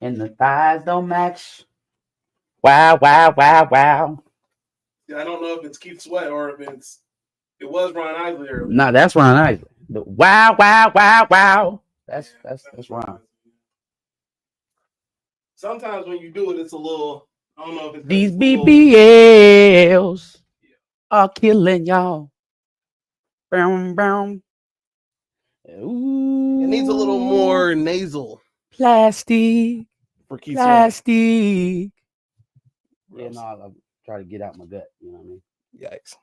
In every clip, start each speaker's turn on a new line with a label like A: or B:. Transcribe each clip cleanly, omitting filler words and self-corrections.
A: And the thighs don't match. Wow, wow, wow, wow.
B: Yeah, I don't know if it's Keith Sweat or if it was Ron Isley earlier.
A: Nah, that's Ron Isley. The wow, wow, wow, wow. That's Ron.
B: Sometimes when you do it, it's a little. I don't know if it's
A: These
B: it's a little,
A: BBLs are killing y'all. Boom, boom. Ooh,
B: it needs a little more nasal
A: plastic,
B: for Keith Sweat.
A: plastic. Yeah, no, I'll try to get out my gut. You know what I mean?
B: Yikes.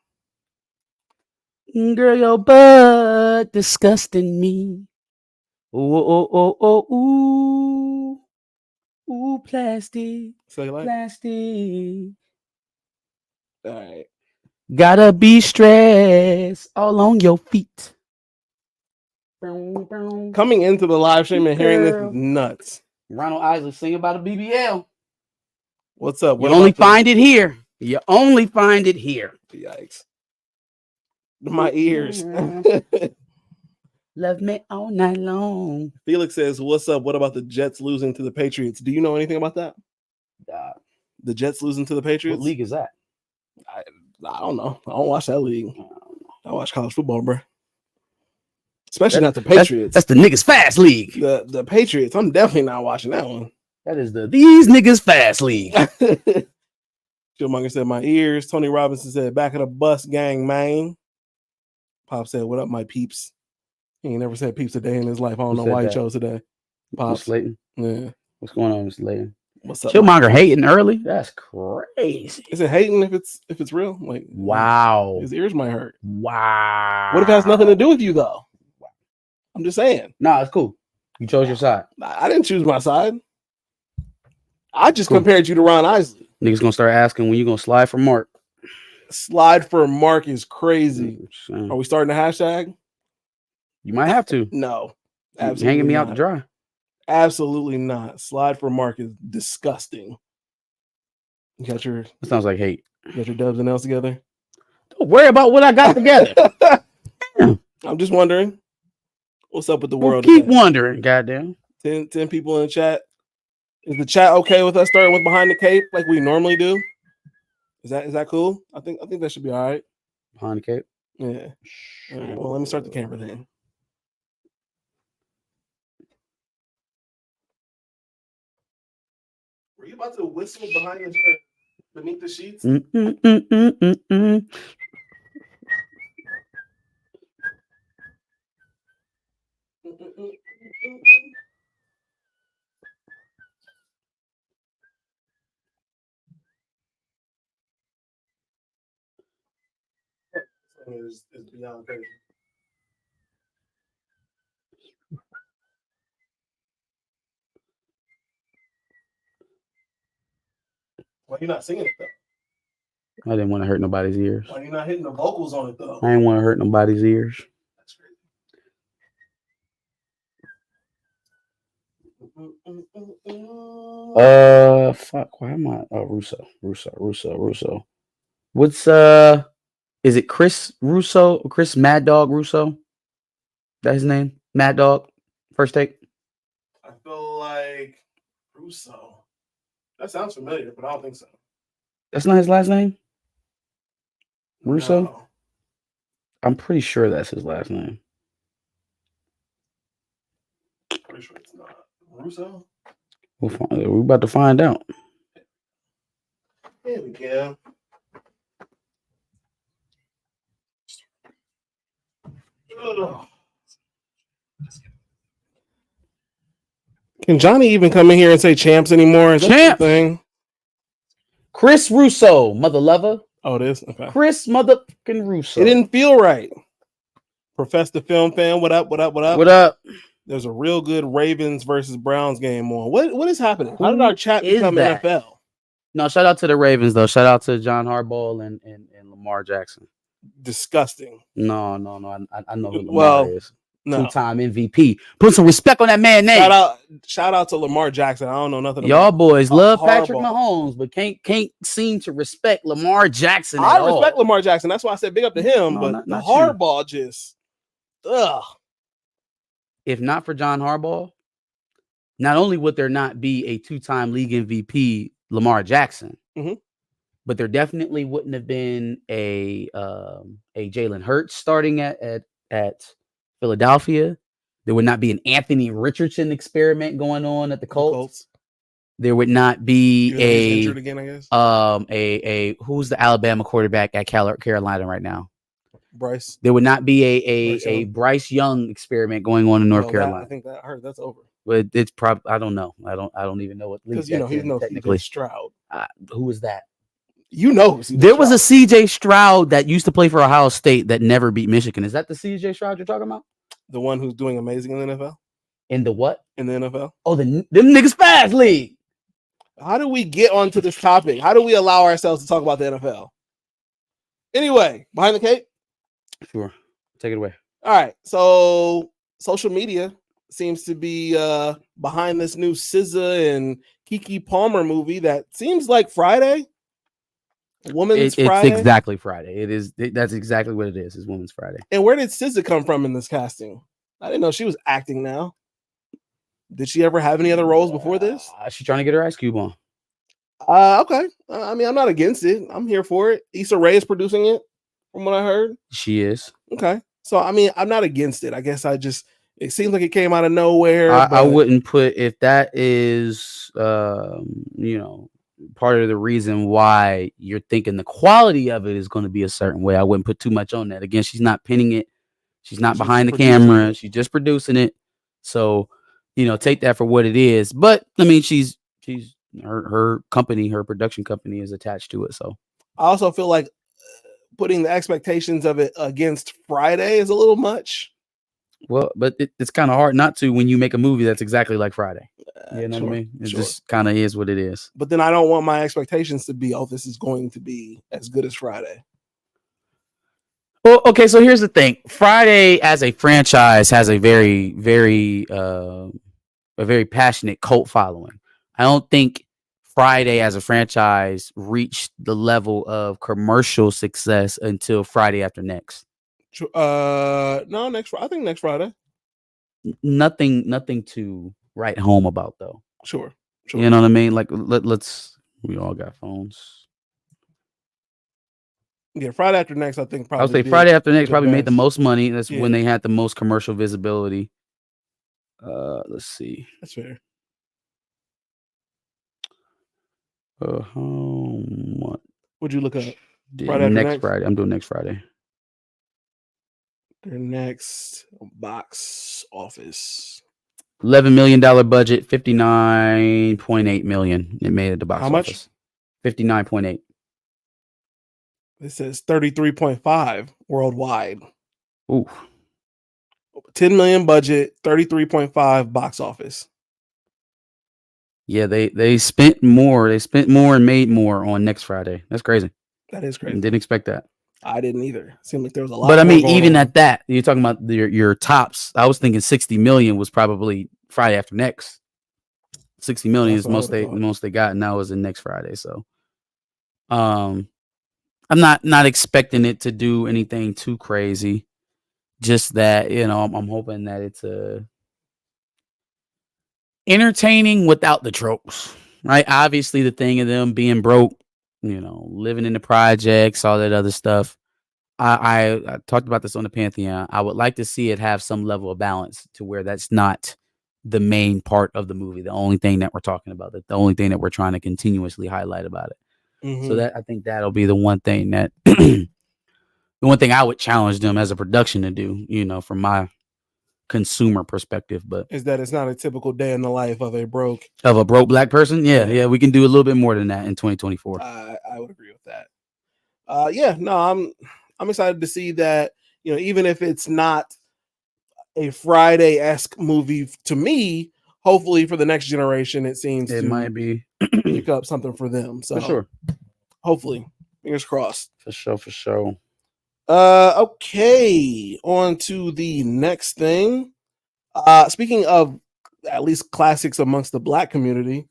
A: Girl, your butt disgusting me. Ooh, oh, oh, oh, ooh. Ooh, plastic,
B: Say like.
A: plastic.
B: All right.
A: Gotta be stressed all on your feet. Boom, boom.
B: Coming into the live stream and hearing this
A: Girl.
B: is nuts.
A: Ronald Isley sing about a BBL.
B: What's up?
A: You only find it here. You only find it here.
B: Yikes. My ears.
A: Love me all night long.
B: Felix says, "What's up? What about the Jets losing to the Patriots? Do you know anything about that? The Jets losing to the Patriots?
A: What league is that?
B: I don't know. I don't watch that league. I watch college football, bro. Especially not the Patriots.
A: That's the niggas fast league.
B: The Patriots. I'm definitely not watching that one.
A: That is the these niggas fast league.
B: Chillmonger said, "My ears." Tony Robinson said, "Back of the bus gang, man." Pop said, "What up, my peeps?" He ain't never said peeps a day in his life. I don't know why he chose today.
A: Pops.
B: Slayton. Yeah.
A: What's going on, Mr. Slayton?
B: What's up?
A: Chillmonger hating early? That's crazy.
B: Is it hating if it's real? Like,
A: wow.
B: His ears might hurt.
A: Wow.
B: What if it has nothing to do with you though? I'm just saying.
A: Nah, it's cool. You chose your side.
B: I didn't choose my side. I just compared you to Ron Isley.
A: Niggas gonna start asking when you gonna slide for Mark.
B: Slide for Mark is crazy. Are we starting a hashtag?
A: You might have to.
B: No.
A: Absolutely hanging me out to dry.
B: Absolutely not. Slide for Mark is disgusting. You got your...
A: It sounds like hate.
B: You got your dubs and L's together?
A: Don't worry about what I got together.
B: I'm just wondering. What's up with the world?
A: Keep wondering, goddamn.
B: 10 people in the chat. Is the chat okay with us starting with Behind the Cape like we normally do? Is that cool? I think that should be all right.
A: Behind the Cape?
B: Yeah. All right, well, let me start the camera then. Were you about to whistle beneath the sheets? Is beyond crazy. Why are you not singing it though?
A: I didn't want to hurt nobody's ears.
B: Why are you not hitting the vocals on it though?
A: I didn't want to hurt nobody's ears.
B: That's
A: crazy. Fuck. Why am I? Oh, Russo. What's is it Chris Russo or Chris Mad Dog Russo? That's his name? Mad Dog? First take?
B: I feel like Russo. That sounds familiar, but I don't think so.
A: That's not his last name? Russo?
B: No.
A: I'm pretty sure that's his last name.
B: Pretty sure it's not. Russo?
A: We're about to find out.
B: Here we go. Ugh. Can Johnny even come in here and say champs anymore? Is that the thing?
A: Chris Russo, mother lover.
B: Oh, it is? Okay.
A: Chris motherfucking Russo.
B: It didn't feel right. Profess the Film Fan, what up?
A: What up?
B: There's a real good Ravens versus Browns game on. What is happening? How did our chat become NFL?
A: No, shout out to the Ravens, though. Shout out to John Harbaugh and Lamar Jackson.
B: Disgusting.
A: No. I know who Lamar is.
B: No.
A: 2-time MVP. Put some respect on that man's name.
B: Shout out to Lamar Jackson. I don't know nothing about
A: y'all boys love Patrick Mahomes, but can't seem to respect Lamar Jackson.
B: I respect Lamar Jackson. That's why I said big up to him.
A: No,
B: but
A: not
B: Harbaugh just
A: If not for John Harbaugh, not only would there not be a 2-time league MVP Lamar Jackson,
B: Mhm.
A: but there definitely wouldn't have been a Jalen Hurts starting at Philadelphia. There would not be an Anthony Richardson experiment going on at the Colts. There would not be
B: He's injured again, I guess.
A: A who's the Alabama quarterback at Carolina right now?
B: Bryce.
A: There would not be a Bryce Young experiment going on in North Carolina.
B: I think that I heard that's over.
A: But it's probably I don't know. I don't even know what league
B: because he's no
A: technically.
B: CJ Stroud.
A: Who is that?
B: You know,
A: there was a CJ Stroud that used to play for Ohio State that never beat Michigan. Is that the CJ Stroud you're talking about?
B: The one who's doing amazing in the NFL?
A: In the what?
B: In the NFL?
A: Oh, them niggas fast league.
B: How do we get onto this topic? How do we allow ourselves to talk about the NFL? Anyway, behind the cape?
A: Sure. Take it away.
B: All right. So social media seems to be behind this new SZA and Keke Palmer movie that seems like Friday. Women's Friday.
A: It's exactly Friday. It is. That's exactly what it is. It's Women's Friday.
B: And where did SZA come from in this casting? I didn't know she was acting now. Did she ever have any other roles before this?
A: She's trying to get her Ice Cube on.
B: Okay. I mean, I'm not against it. I'm here for it. Issa Rae is producing it, from what I heard.
A: She is.
B: Okay. So, I mean, I'm not against it. I guess it seems like it came out of nowhere.
A: I wouldn't put, if that is, part of the reason why you're thinking the quality of it is going to be a certain way, I wouldn't put too much on that. Again, she's not pinning it. She's not behind the camera. She's just producing it. So, take that for what it is. But I mean, she's her company, her production company is attached to it. So
B: I also feel like putting the expectations of it against Friday is a little much.
A: Well, but it's kind of hard not to when you make a movie that's exactly like Friday. You know what I mean? It just kind of is what it is.
B: But then I don't want my expectations to be, this is going to be as good as Friday.
A: Well, okay, so here's the thing. Friday as a franchise has a very, very passionate cult following. I don't think Friday as a franchise reached the level of commercial success until Friday After Next.
B: No, I think next Friday.
A: Nothing to write home about though.
B: Sure.
A: You know what I mean? Like we all got phones.
B: Yeah, Friday After Next, I think probably.
A: I would say Friday After Next probably made the most money. That's when they had the most commercial visibility. Let's see.
B: That's fair.
A: How much
B: would you look up?
A: Next Friday. I'm doing next Friday.
B: Their next box office.
A: $11 million budget, 59.8 million. It made it the box office. 59.8.
B: It says 33.5 worldwide.
A: Ooh.
B: 10 million budget, 33.5 box office.
A: Yeah, they spent more. They spent more and made more on next Friday. That's crazy.
B: That is crazy.
A: Didn't expect that.
B: I didn't either. Seemed like there was a lot.
A: But I mean, even at that, you're talking about your tops. I was thinking 60 million was probably Friday After Next. 60 million is most they got, and that was in next Friday. So, I'm not expecting it to do anything too crazy. Just that, I'm hoping that it's entertaining without the tropes, right? Obviously, the thing of them being broke, living in the projects, all that other stuff. I talked about this on the Pantheon. I would like to see it have some level of balance to where that's not the main part of the movie, the only thing that we're talking about, the only thing that we're trying to continuously highlight about it. Mm-hmm. So that I think that'll be the one thing that the one thing I would challenge them as a production to do, from my consumer perspective. But
B: is that it's not a typical day in the life of a broke
A: black person. Yeah, we can do a little bit more than that in 2024.
B: I would agree with that. I'm excited to see that, even if it's not a Friday-esque movie to me, hopefully for the next generation, it
A: might be
B: pick up something for them. So
A: for sure.
B: Hopefully, fingers crossed.
A: For sure.
B: Okay, on to the next thing. Speaking of at least classics amongst the black community,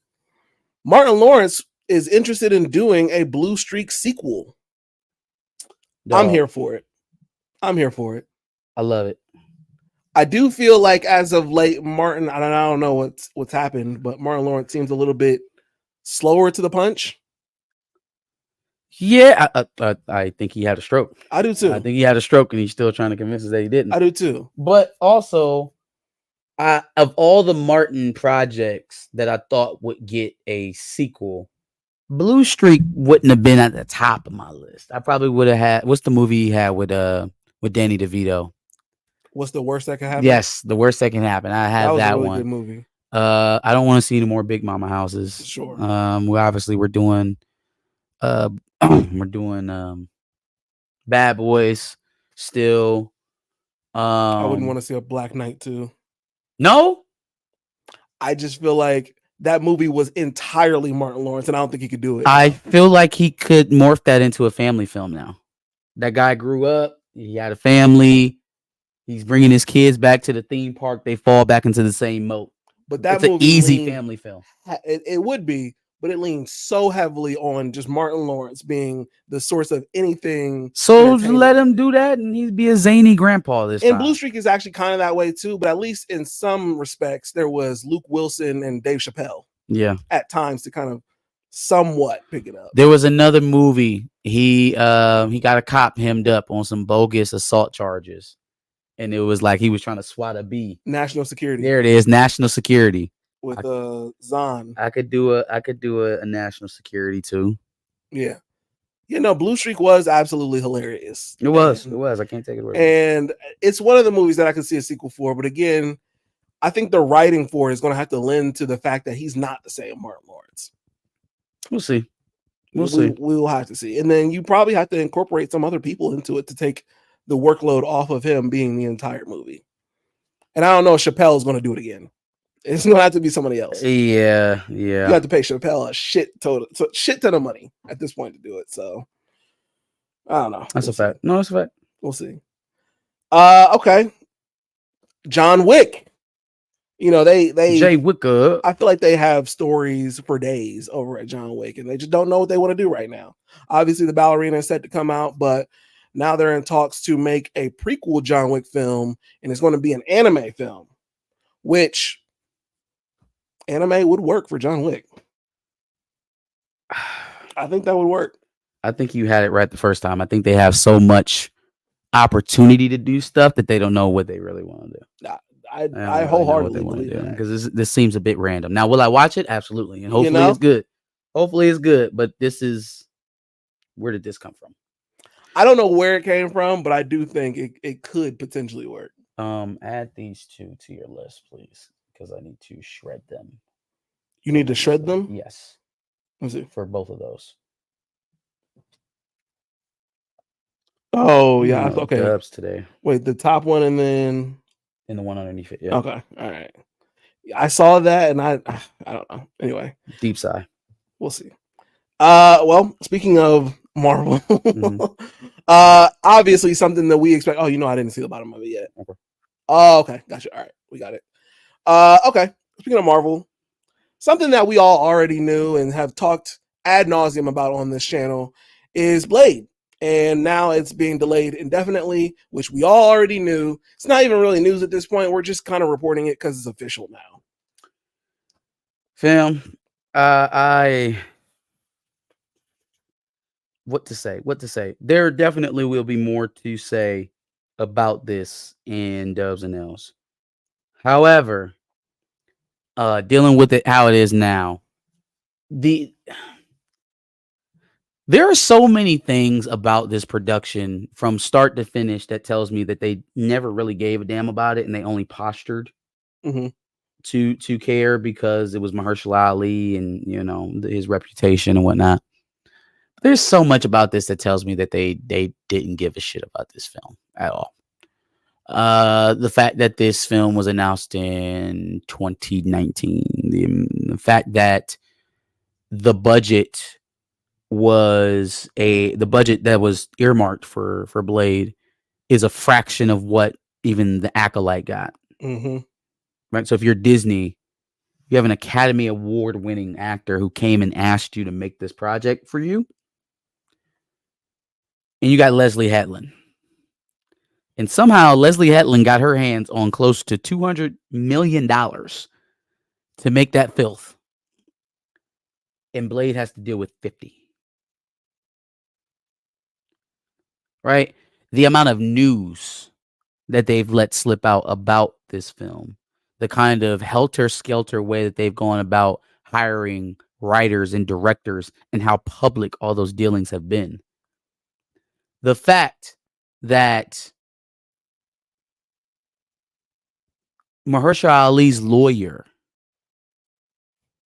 B: Martin Lawrence is interested in doing a Blue Streak sequel. I'm here for it.
A: I love it.
B: I do feel like as of late, Martin. I don't know what's happened, but Martin Lawrence seems a little bit slower to the punch.
A: Yeah, I think he had a stroke.
B: I do too.
A: I think he had a stroke, and he's still trying to convince us that he didn't.
B: I do too.
A: But also, of all the Martin projects that I thought would get a sequel, Blue Streak wouldn't have been at the top of my list. I probably would have had. What's the movie he had with Danny DeVito?
B: What's the worst that could happen?
A: Yes, The Worst That Can Happen. I have
B: was
A: that
B: a really
A: one.
B: good movie.
A: I don't want to see any more Big Mama houses.
B: Sure.
A: We're doing we're doing Bad Boys still.
B: I wouldn't want to see a Black Knight too.
A: No,
B: I just feel like that movie was entirely Martin Lawrence, and I don't think he could do it.
A: I feel like he could morph that into a family film now. That guy grew up. He had a family. He's bringing his kids back to the theme park. They fall back into the same moat.
B: But that
A: it's
B: movie
A: an easy family film.
B: It would be, but it leans so heavily on just Martin Lawrence being the source of anything.
A: So let him do that, and he'd be a zany grandpa this time.
B: And Blue Streak is actually kind of that way too, but at least in some respects, there was Luke Wilson and Dave Chappelle.
A: Yeah,
B: at times to kind of somewhat pick it up.
A: There was another movie. He got a cop hemmed up on some bogus assault charges. And it was like he was trying to swat a bee.
B: National Security.
A: There it is, National Security.
B: With Zahn.
A: I could do a National Security too.
B: Yeah. You know, Blue Streak was absolutely hilarious.
A: It was. I can't take it away.
B: And it's one of the movies that I could see a sequel for. But again, I think the writing for it is going to have to lend to the fact that he's not the same Martin Lawrence.
A: We'll see. We'll see.
B: We will have to see. And then you probably have to incorporate some other people into it to take the workload off of him being the entire movie. And I don't know if Chappelle is going to do it again. It's going to have to be somebody else.
A: Yeah.
B: You have to pay Chappelle a shit ton of money at this point to do it. So I don't know.
A: That's a fact. No, that's a fact.
B: We'll see. Okay. John Wick. You know, they
A: Jay Wicker.
B: I feel like they have stories for days over at John Wick, and they just don't know what they want to do right now. Obviously, the ballerina is set to come out, but now they're in talks to make a prequel John Wick film, and it's going to be an anime film, which anime would work for John Wick. I think that would work.
A: I think you had it right the first time. I think they have so much opportunity to do stuff that they don't know what they really want to do.
B: I wholeheartedly believe that
A: because this seems a bit random. Now, will I watch it? Absolutely, and hopefully it's good. Hopefully it's good. But where did this come from?
B: I don't know where it came from, but I do think it could potentially work.
A: Add these two to your list, please, because I need to shred them.
B: You need to shred them?
A: Yes.
B: Let's see.
A: For both of those.
B: Oh yeah, okay.
A: Dubs today.
B: Wait, the top one and then.
A: And the one underneath it, yeah.
B: Okay, all right. I saw that, and I don't know. Anyway,
A: deep sigh.
B: We'll see. Well, speaking of Marvel, obviously something that we expect. Oh, I didn't see the bottom of it yet.
A: Okay.
B: Oh, okay, gotcha. All right, we got it. Okay. Speaking of Marvel, something that we all already knew and have talked ad nauseum about on this channel is Blade. And now it's being delayed indefinitely, which we all already knew. It's not even really news at this point. We're just kind of reporting it because it's official now.
A: Fam, what to say? There definitely will be more to say about this in Dubs and L's. However, dealing with it how it is now, there are so many things about this production from start to finish that tells me that they never really gave a damn about it, and they only postured to care because it was Mahershala Ali and his reputation and whatnot. But there's so much about this that tells me that they didn't give a shit about this film at all. The fact that this film was announced in 2019, the fact that the budget that was earmarked for Blade is a fraction of what even the Acolyte got. Right. So if you're Disney, you have an Academy Award winning actor who came and asked you to make this project for you. And you got Leslie Hetland. And somehow Leslie Hetland got her hands on close to $200 million to make that filth. And Blade has to deal with 50. Right? The amount of news that they've let slip out about this film, the kind of helter-skelter way that they've gone about hiring writers and directors, and how public all those dealings have been. The fact that Mahershala Ali's lawyer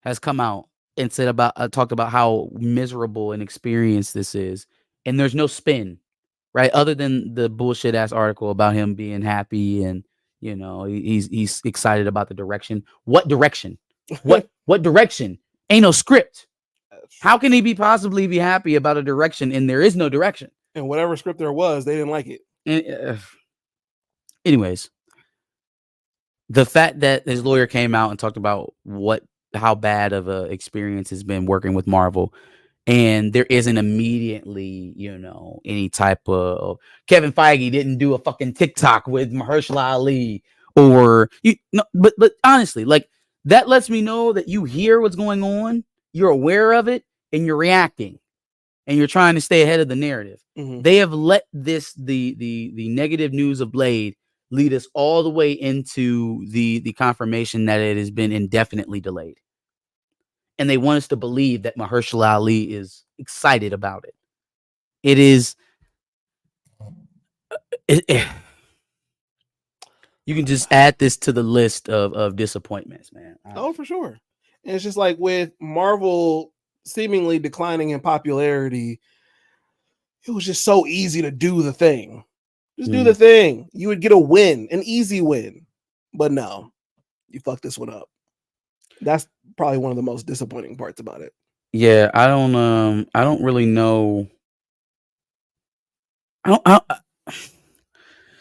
A: has come out and said talked about how miserable and experienced this is, and there's no spin, right? Other than the bullshit ass article about him being happy and he's excited about the direction. What direction? What direction? Ain't no script. How can he possibly be happy about a direction and there is no direction?
B: And whatever script there was, they didn't like it.
A: Anyways, the fact that his lawyer came out and talked about how bad of a experience has been working with Marvel, and there isn't immediately, any type of Kevin Feige didn't do a fucking TikTok with Mahershala Ali, or but honestly, like, that lets me know that you hear what's going on, you're aware of it, and you're reacting, and you're trying to stay ahead of the narrative.
B: Mm-hmm.
A: They have let the negative news of Blade lead us all the way into the confirmation that it has been indefinitely delayed. And they want us to believe that Mahershala Ali is excited about it. It is. You can just add this to the list of disappointments, man.
B: Oh, for sure. And it's just like with Marvel seemingly declining in popularity, it was just so easy to do the thing. Just do the thing. You would get a win, an easy win. But no, you fucked this one up. That's probably one of the most disappointing parts about it.
A: Yeah, I don't really know.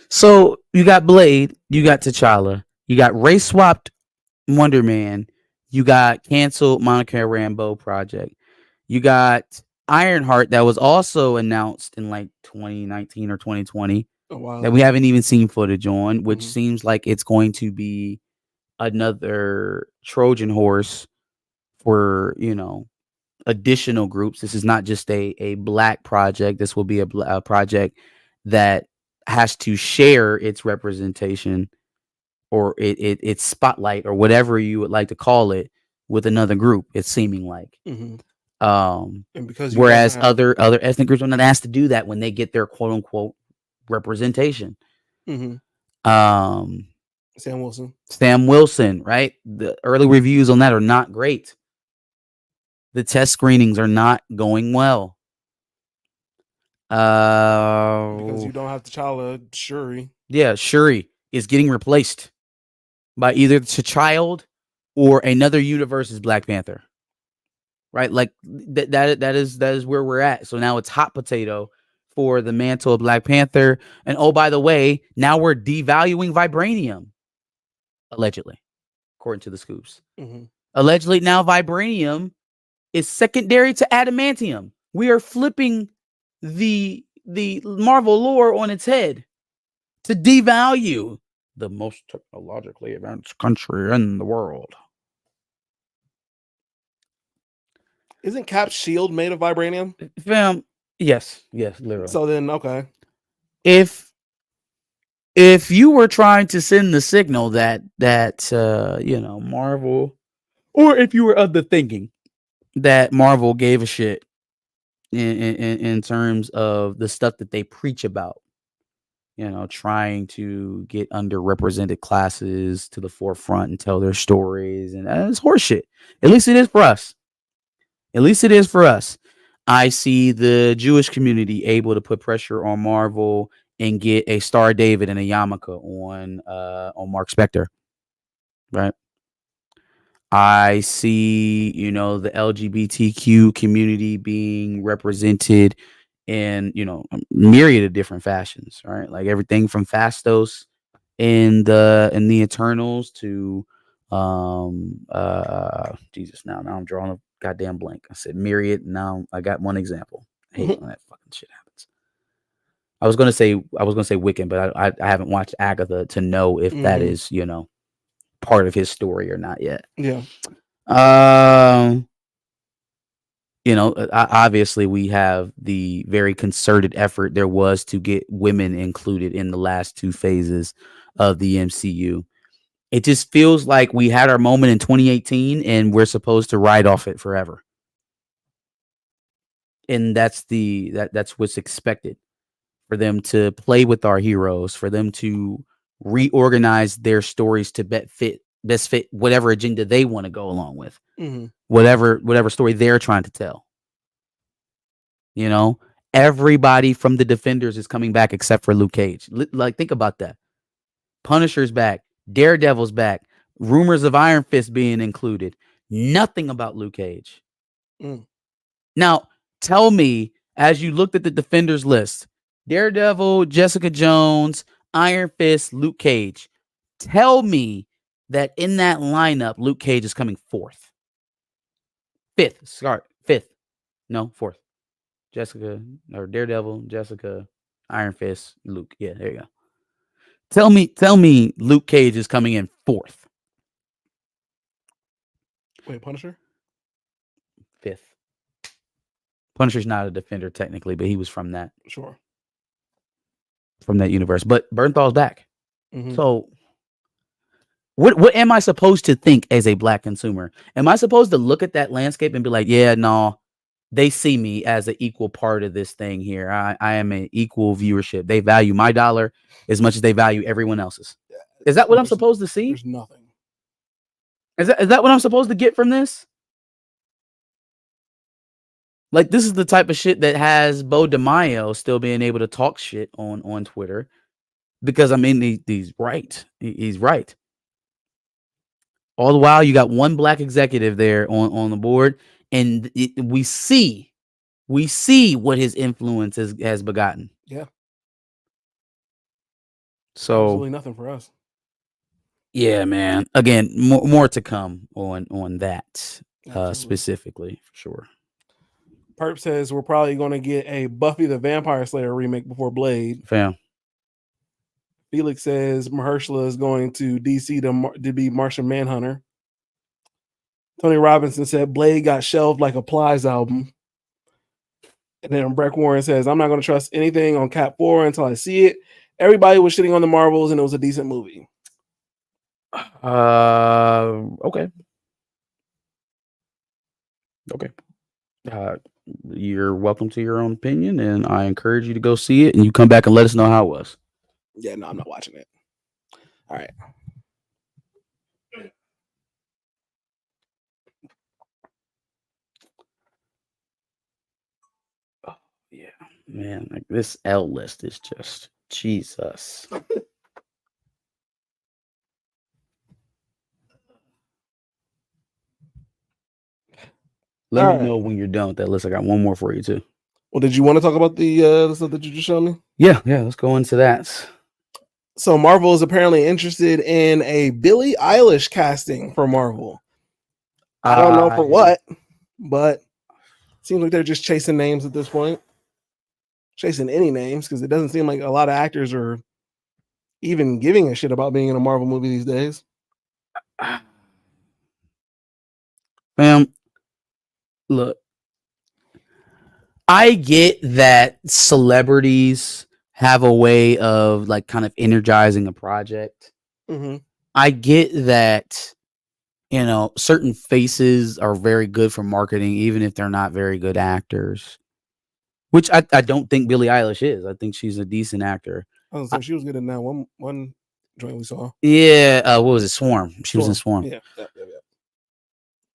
A: So you got Blade, you got T'Challa, you got race swapped Wonder Man, you got canceled Monica Rambeau project, you got Ironheart that was also announced in like 2019 or 2020 that we haven't even seen footage on, which seems like it's going to be another Trojan horse for additional groups. This is not just a black project. This will be a project that has to share its representation or its spotlight or whatever you would like to call it with another group. It's seeming like.
B: And because
A: whereas other ethnic groups are not asked to do that when they get their quote unquote representation. Sam Wilson, right? The early reviews on that are not great. The test screenings are not going well.
B: Because you don't have T'Challa, Shuri.
A: Yeah, Shuri is getting replaced by either T'Child or another universe's Black Panther. Right? Like that is where we're at. So now it's hot potato for the mantle of Black Panther. And oh, by the way, now we're devaluing vibranium. Allegedly, according to the scoops. Allegedly, now vibranium is secondary to adamantium. We are flipping the Marvel lore on its head to devalue the most technologically advanced country in the world.
B: Isn't Cap's shield made of vibranium?
A: Fam, yes, literally.
B: So then, okay.
A: If you were trying to send the signal that Marvel, or if you were of the thinking that Marvel gave a shit in terms of the stuff that they preach about, trying to get underrepresented classes to the forefront and tell their stories, and it's horseshit. At least it is for us. I see the Jewish community able to put pressure on Marvel and get a Star David and a yarmulke on Mark Spector, right? I see, the LGBTQ community being represented in, a myriad of different fashions, right? Like everything from Fastos in the Eternals to Jesus. Now I'm drawing a goddamn blank. I said myriad. Now I got one example. I hate when that fucking shit happens. I was gonna say Wiccan, but I haven't watched Agatha to know if that is part of his story or not yet.
B: Yeah.
A: Obviously we have the very concerted effort there was to get women included in the last two phases of the MCU. It just feels like we had our moment in 2018 and we're supposed to ride off it forever. And that's what's expected, for them to play with our heroes, for them to reorganize their stories to best fit whatever agenda they want to go along with. Whatever story they're trying to tell. Everybody from the Defenders is coming back except for Luke Cage. Like, think about that. Punisher's back. Daredevil's back. Rumors of Iron Fist being included. Nothing about Luke Cage. Now, tell me, as you looked at the Defenders list, Daredevil, Jessica Jones, Iron Fist, Luke Cage, tell me that in that lineup, Luke Cage is coming fourth. Fifth. No, fourth. Jessica, or Daredevil, Jessica, Iron Fist, Luke. Yeah, there you go. Tell me Luke Cage is coming in fourth.
B: Wait, Punisher?
A: Fifth. Punisher's not a Defender technically, but he was from that.
B: Sure.
A: From that universe. But Bernthal's back. So what am I supposed to think as a Black consumer? Am I supposed to look at that landscape and be like, yeah, no, they see me as an equal part of this thing here. I am an equal viewership. They value my dollar as much as they value everyone else's. Is that what I'm supposed to see?
B: There's nothing.
A: Is that what I'm supposed to get from this? Like, this is the type of shit that has Bo DeMaio still being able to talk shit on Twitter, because I mean he's right. He's right. All the while, you got one Black executive there on the board, and we see what his influence has begotten.
B: Yeah.
A: So
B: absolutely nothing for us.
A: Yeah, man. Again, more to come on that specifically, for sure.
B: Perp says we're probably going to get a Buffy the Vampire Slayer remake before Blade.
A: Fam.
B: Felix says Mahershala is going to DC to be Martian Manhunter. Tony Robinson said Blade got shelved like a Plies album. And then Breck Warren says, I'm not going to trust anything on Cap 4 until I see it. Everybody was shitting on the Marvels and it was a decent movie.
A: Okay. You're welcome to your own opinion, and I encourage you to go see it, and you come back and let us know how it was.
B: Yeah, no, I'm not watching it. All right.
A: Oh, yeah, man. Like, this L list is just Jesus. Let me know when you're done with that list. I got one more for you too.
B: Well, did you want to talk about the stuff that you just showed me?
A: Yeah, let's go into that.
B: So Marvel is apparently interested in a Billie Eilish casting for Marvel. I don't know for what, but it seems like they're just chasing names at this point. Chasing any names, because it doesn't seem like a lot of actors are even giving a shit about being in a Marvel movie these days.
A: Fam, look, I get that celebrities have a way of like kind of energizing a project. I get that, certain faces are very good for marketing, even if they're not very good actors. Which I don't think Billie Eilish is. I think she's a decent actor.
B: Oh, so she was good in that one joint we saw.
A: Yeah, what was it? Swarm. She was in Swarm.
B: Yeah.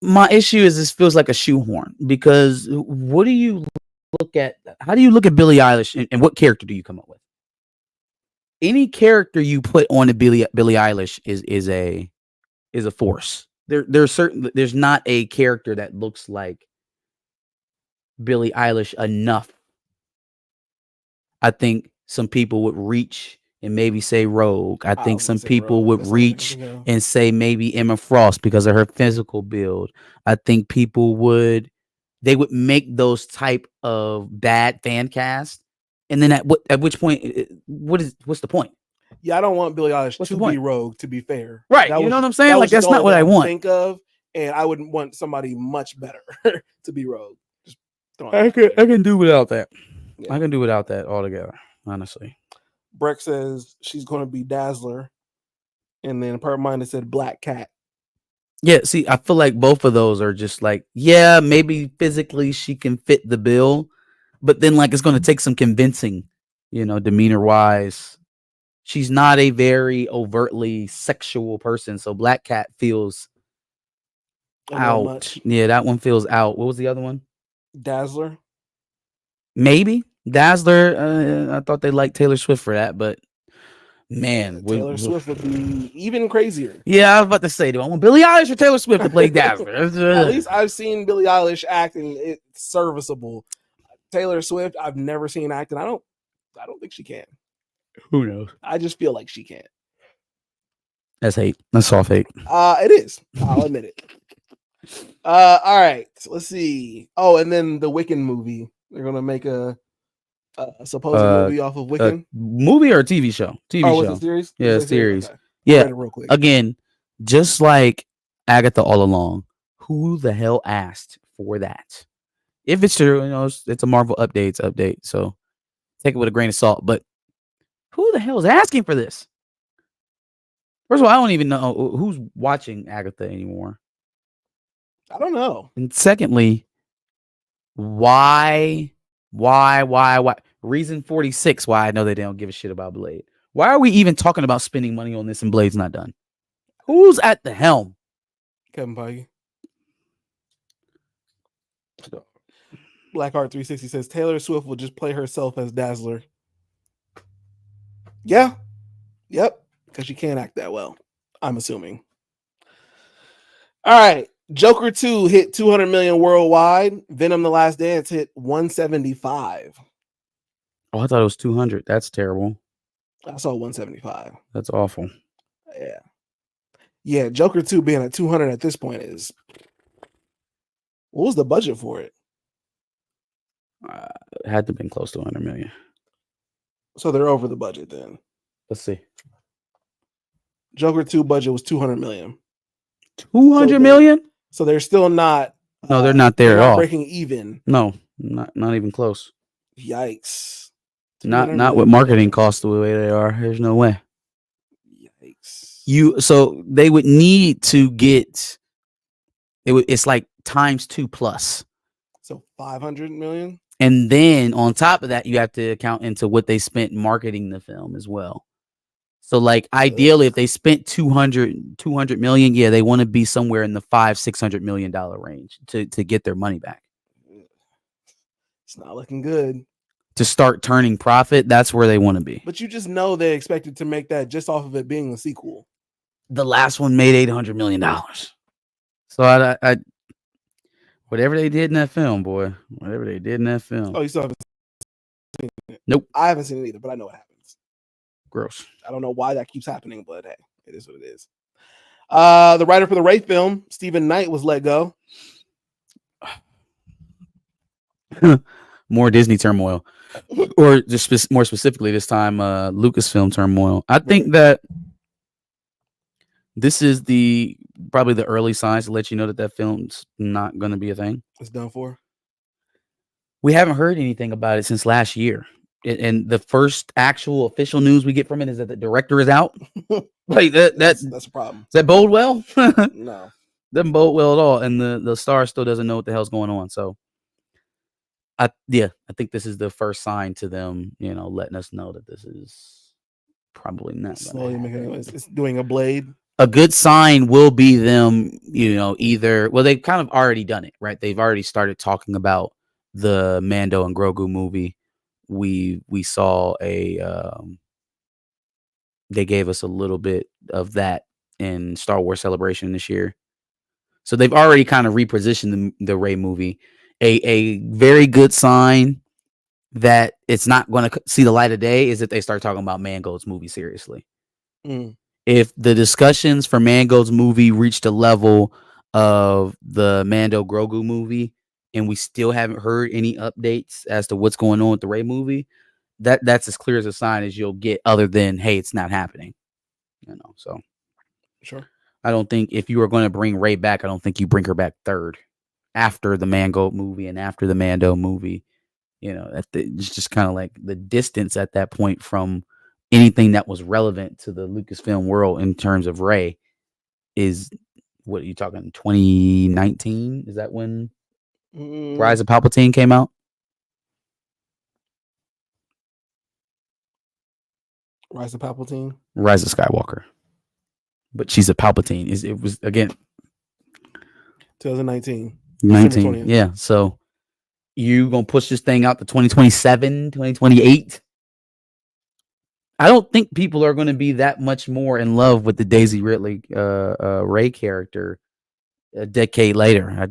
A: My issue is this feels like a shoehorn, because what do you look at? How do you look at Billie Eilish, and what character do you come up with? Any character you put on a Billie Eilish is a force. There's not a character that looks like Billie Eilish enough. I think some people would reach and maybe say Rogue. I think some people would reach and say maybe Emma Frost because of her physical build. I think people would make those type of bad fan cast And then at which point, what's the point?
B: Yeah, I don't want Billie Eilish
A: What's the
B: to
A: point?
B: be Rogue. To be fair,
A: Right?
B: That
A: You
B: was,
A: know what I'm saying?
B: that
A: Like
B: was just
A: that's
B: the
A: not
B: only
A: what
B: thing
A: I
B: could
A: want.
B: think of, and I would want somebody much better to be Rogue. Just
A: I can do without that.
B: Yeah.
A: I can do without that altogether. Honestly,
B: Breck says she's going to be Dazzler, and then Purple Minded said Black Cat.
A: yeah. See, I feel like both of those are just like, yeah, maybe physically she can fit the bill, but then like it's going to take some convincing, demeanor wise. She's not a very overtly sexual person, so Black Cat feels out.
B: Much.
A: Yeah, that one feels out. What was the other one?
B: Dazzler.
A: Maybe Dazzler. I thought they liked Taylor Swift for that, but man,
B: Taylor Swift would be even crazier.
A: Yeah, I was about to say, do I want Billie Eilish or Taylor Swift to play Dazzler?
B: At least I've seen Billie Eilish act, and it's serviceable. Taylor Swift, I've never seen act, and I don't think she can.
A: Who knows?
B: I just feel like she can't.
A: That's hate. That's soft hate.
B: It is. I'll admit it. All right. Let's see. Oh, and then the Wiccan movie. They're gonna make a supposed movie off of Wiccan.
A: Movie or a TV show? TV show.
B: It's a series?
A: Yeah, series.
B: Okay.
A: Yeah.
B: Read it real quick.
A: Again, just like Agatha all along, who the hell asked for that? If it's true, it's a Marvel update. So take it with a grain of salt. But who the hell is asking for this? First of all, I don't even know who's watching Agatha anymore.
B: I don't know.
A: And secondly, why? Reason 46 why I know they don't give a shit about Blade. Why are we even talking about spending money on this and Blade's not done? Who's at the helm?
B: Kevin Feige. Blackheart 360 says Taylor Swift will just play herself as Dazzler. Yeah. Yep. Because she can't act that well, I'm assuming. All right. Joker 2 hit 200 million worldwide. Venom: The Last Dance hit 175.
A: Oh, I thought it was 200. That's terrible.
B: I saw 175.
A: That's awful.
B: Yeah. Yeah, Joker 2 being at 200 at this point is... What was the budget for it?
A: It had to have been close to 100 million.
B: So they're over the budget then.
A: Let's see.
B: Joker 2 budget was 200 million.
A: 200 million?
B: So they're still not...
A: No, they're not there
B: they're
A: at
B: not
A: all.
B: breaking even.
A: No, not even close.
B: Yikes.
A: Not with marketing costs the way they are. There's no way.
B: Yikes.
A: So they would need to get it's like times 2+.
B: So 500 million?
A: And then on top of that, you have to account into what they spent marketing the film as well. So like ideally, if they spent 200 million, yeah, they want to be somewhere in the $500-600 million range to get their money back.
B: It's not looking good.
A: To start turning profit, that's where they want to be.
B: But you just know they expected to make that just off of it being a sequel.
A: The last one made $800 million. So I whatever they did in that film, boy, whatever they did in that film.
B: Oh, you still haven't seen it?
A: Nope.
B: I haven't seen it either, but I know what happens.
A: Gross.
B: I don't know why that keeps happening, but hey, it is what it is. The writer for the Wraith film, Stephen Knight, was let go.
A: More Disney turmoil. Or just more specifically this time, Lucasfilm turmoil. I think that this is probably the early signs to let you know that film's not going to be a thing.
B: It's done for.
A: We haven't heard anything about it since last year. And the first actual official news we get from it is that the director is out. Like that's
B: a problem.
A: Does that bode well?
B: No.
A: Doesn't bode well at all. And the star still doesn't know what the hell's going on. So I think this is the first sign to them, letting us know that this is probably not
B: slowly making it's doing a Blade.
A: A good sign will be them, either. Well, they've kind of already done it, right? They've already started talking about the Mando and Grogu movie. We saw they gave us a little bit of that in Star Wars Celebration this year. So they've already kind of repositioned the Rey movie. A very good sign that it's not going to see the light of day is that they start talking about Mangold's movie seriously. If the discussions for Mangold's movie reached a level of the Mando Grogu movie, and we still haven't heard any updates as to what's going on with the Rey movie, that's as clear as a sign as you'll get, other than, hey, it's not happening. So
B: Sure.
A: I don't think if you were going to bring Rey back, I don't think you bring her back third after the Mangoat movie and after the Mando movie. It's just kind of like the distance at that point from anything that was relevant to the Lucasfilm world in terms of Rey is, what are you talking, 2019? Is that when Rise of Palpatine came out?
B: Rise of Palpatine?
A: Rise of Skywalker. But she's a Palpatine. It was, again,
B: 2019.
A: 19. Yeah. So you going to push this thing out to 2027, 2028? I don't think people are going to be that much more in love with the Daisy Ridley Rey character a decade later.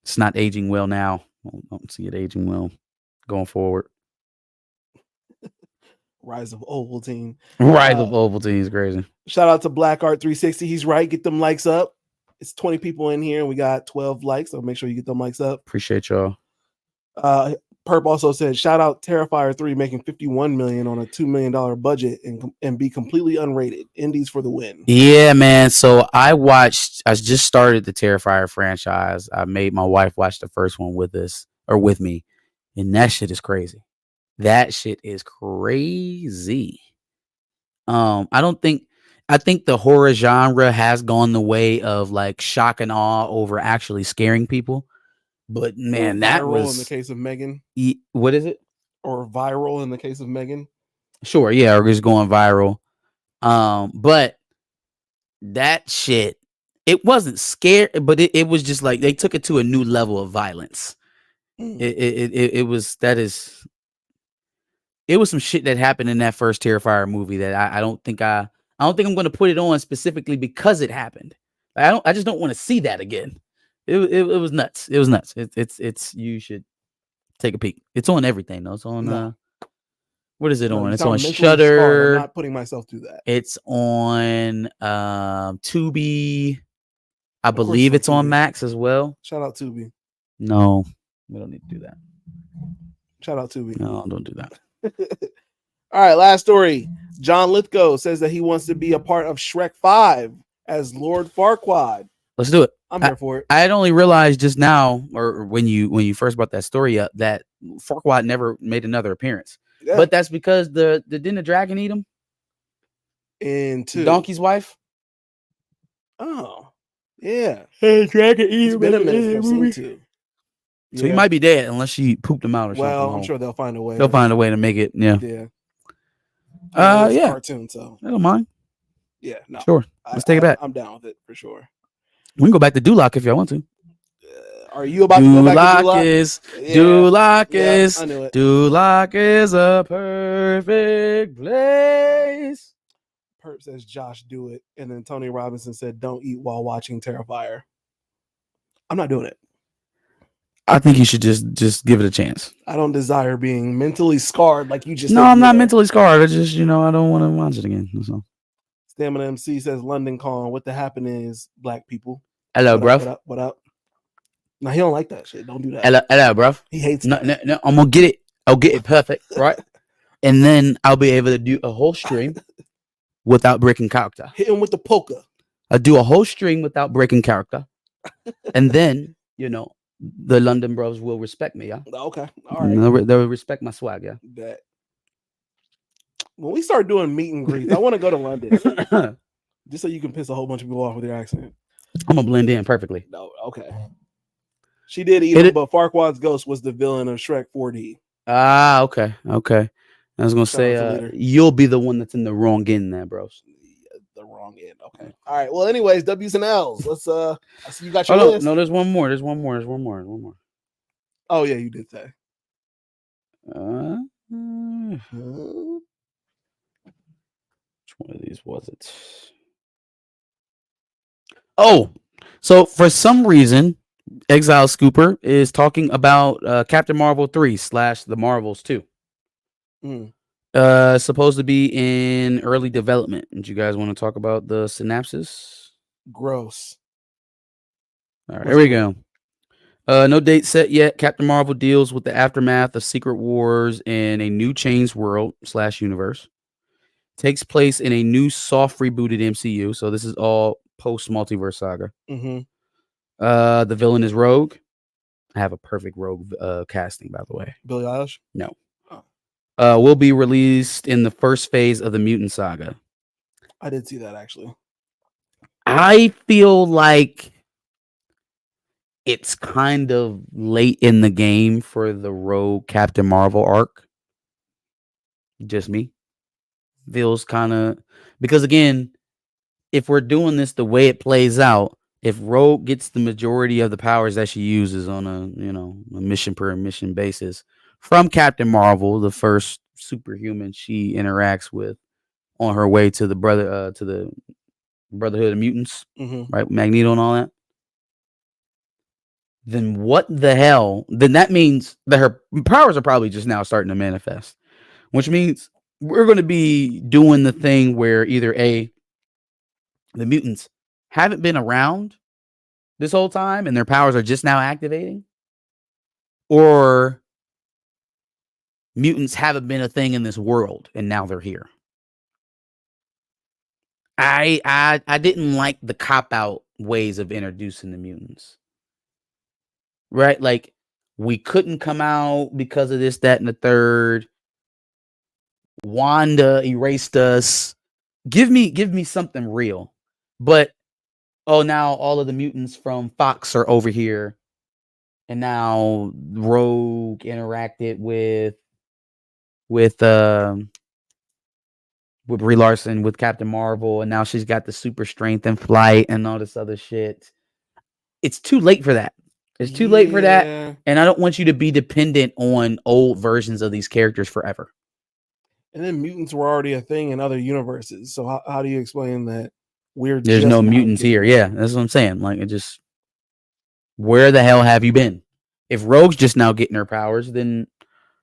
A: It's not aging well now. I don't see it aging well going forward.
B: Rise of Ovaltine.
A: Rise of Ovaltine is crazy.
B: Shout out to Black Art 360. He's right. Get them likes up. It's 20 people in here and we got 12 likes. So make sure you get them likes up.
A: Appreciate y'all.
B: Perp also said, shout out Terrifier 3 making $51 million on a $2 million budget and be completely unrated. Indies for the win.
A: Yeah, man. So I just started the Terrifier franchise. I made my wife watch the first one with me. And that shit is crazy. I think the horror genre has gone the way of like shock and awe over actually scaring people. But man, that was
B: in the case of Megan.
A: What is it?
B: Or viral in the case of Megan.
A: Sure, yeah, or just going viral. But that shit, it wasn't scary, but it was just like they took it to a new level of violence. It was some shit that happened in that first Terrifier movie that I don't think I'm going to put it on specifically because it happened. I just don't want to see that again. It was nuts. It was nuts. It's you should take a peek. It's on everything though. It's on what is it on? It's on Shudder.
B: I'm not putting myself through that.
A: It's on Tubi. I believe it's on Max as well.
B: Shout out Tubi.
A: No, we don't need to do that.
B: Shout out Tubi.
A: No, don't do that.
B: All right, last story. John Lithgow says that he wants to be a part of Shrek 5 as Lord Farquaad.
A: Let's do it.
B: I'm here for it.
A: I had only realized just now, or when you first brought that story up, that Farquaad never made another appearance. Yeah. But that's because didn't the dragon eat him?
B: In 2.
A: Donkey's wife.
B: Oh, yeah.
A: Hey, dragon eat him.
B: It's been a minute since I've seen 2.
A: So he might be dead unless she pooped him out or something.
B: Well, I'm sure they'll find a way.
A: They'll find a way to make it. Yeah.
B: Yeah.
A: Yeah.
B: Cartoon, so
A: I don't mind.
B: Yeah. No.
A: Sure. Let's take it back.
B: I'm down with it for sure.
A: We can go back to Duloc if y'all want to.
B: Are you about to go back to Duloc?
A: I knew it. Duloc is a perfect place.
B: Perp says, Josh, do it. And then Tony Robinson said, don't eat while watching Terrifier. I'm not doing it.
A: I think you should just give it a chance.
B: I don't desire being mentally scarred like you just.
A: No, I'm not mentally scarred. I just, I don't want to watch it again. That's all.
B: Stamina MC says, London Con, what the happen is black people.
A: Hello, bro.
B: What up? No, he don't like that shit. Don't do that.
A: Hello, bro.
B: He hates
A: no, I'm gonna get it. I'll get it perfect, right? And then I'll be able to do a whole stream without breaking character.
B: Hit him with the polka.
A: I'll do a whole stream without breaking character. And then, the London bros will respect me, yeah?
B: Okay. All right.
A: They'll respect my swag, yeah?
B: Bet. When we start doing meet and greets, I want to go to London. Just so you can piss a whole bunch of people off with your accent.
A: I'm going to blend in perfectly.
B: No, okay. She did eat him, but Farquaad's ghost was the villain of Shrek 4D.
A: Ah, okay. I was going to say, you'll be the one that's in the wrong end there, bros.
B: The wrong end. Okay. All right. Well, anyways, W's and L's. Let's I see you got your list.
A: No, there's one more.
B: Oh yeah, you did say.
A: Which one of these was it? Oh, so for some reason, Exile Scooper is talking about Captain Marvel 3 / The Marvels 2. Supposed to be in early development. Do you guys want to talk about the synopsis?
B: Gross.
A: All right, here we go. No date set yet. Captain Marvel deals with the aftermath of Secret Wars in a new changed world / universe. Takes place in a new soft rebooted MCU. So this is all post multiverse saga.
B: Mm-hmm.
A: The villain is Rogue. I have a perfect Rogue casting, by the way.
B: Billie Eilish?
A: No.
B: Oh.
A: Will be released in the first phase of the Mutant Saga.
B: I did see that actually.
A: I feel like it's kind of late in the game for the Rogue Captain Marvel arc. Just me. Feels kind of because again, if we're doing this the way it plays out, if Rogue gets the majority of the powers that she uses on a mission per mission basis from Captain Marvel, the first superhuman she interacts with on her way to the Brotherhood of Mutants, right? Magneto and all that. Then what the hell? Then that means that her powers are probably just now starting to manifest, which means we're going to be doing the thing where either the mutants haven't been around this whole time and their powers are just now activating, or mutants haven't been a thing in this world and now they're here. I didn't like the cop out ways of introducing the mutants. Right? Like we couldn't come out because of this, that, and the third. Wanda erased us. Give me something real. But now all of the mutants from Fox are over here. And now Rogue interacted with Brie Larson, with Captain Marvel, and now she's got the super strength and flight and all this other shit. It's too late for that. It's too late for that. And I don't want you to be dependent on old versions of these characters forever.
B: And then mutants were already a thing in other universes. So how do you explain that
A: there's no mutants here? Yeah, that's what I'm saying. Like, it just, where the hell have you been? If Rogue's just now getting her powers, then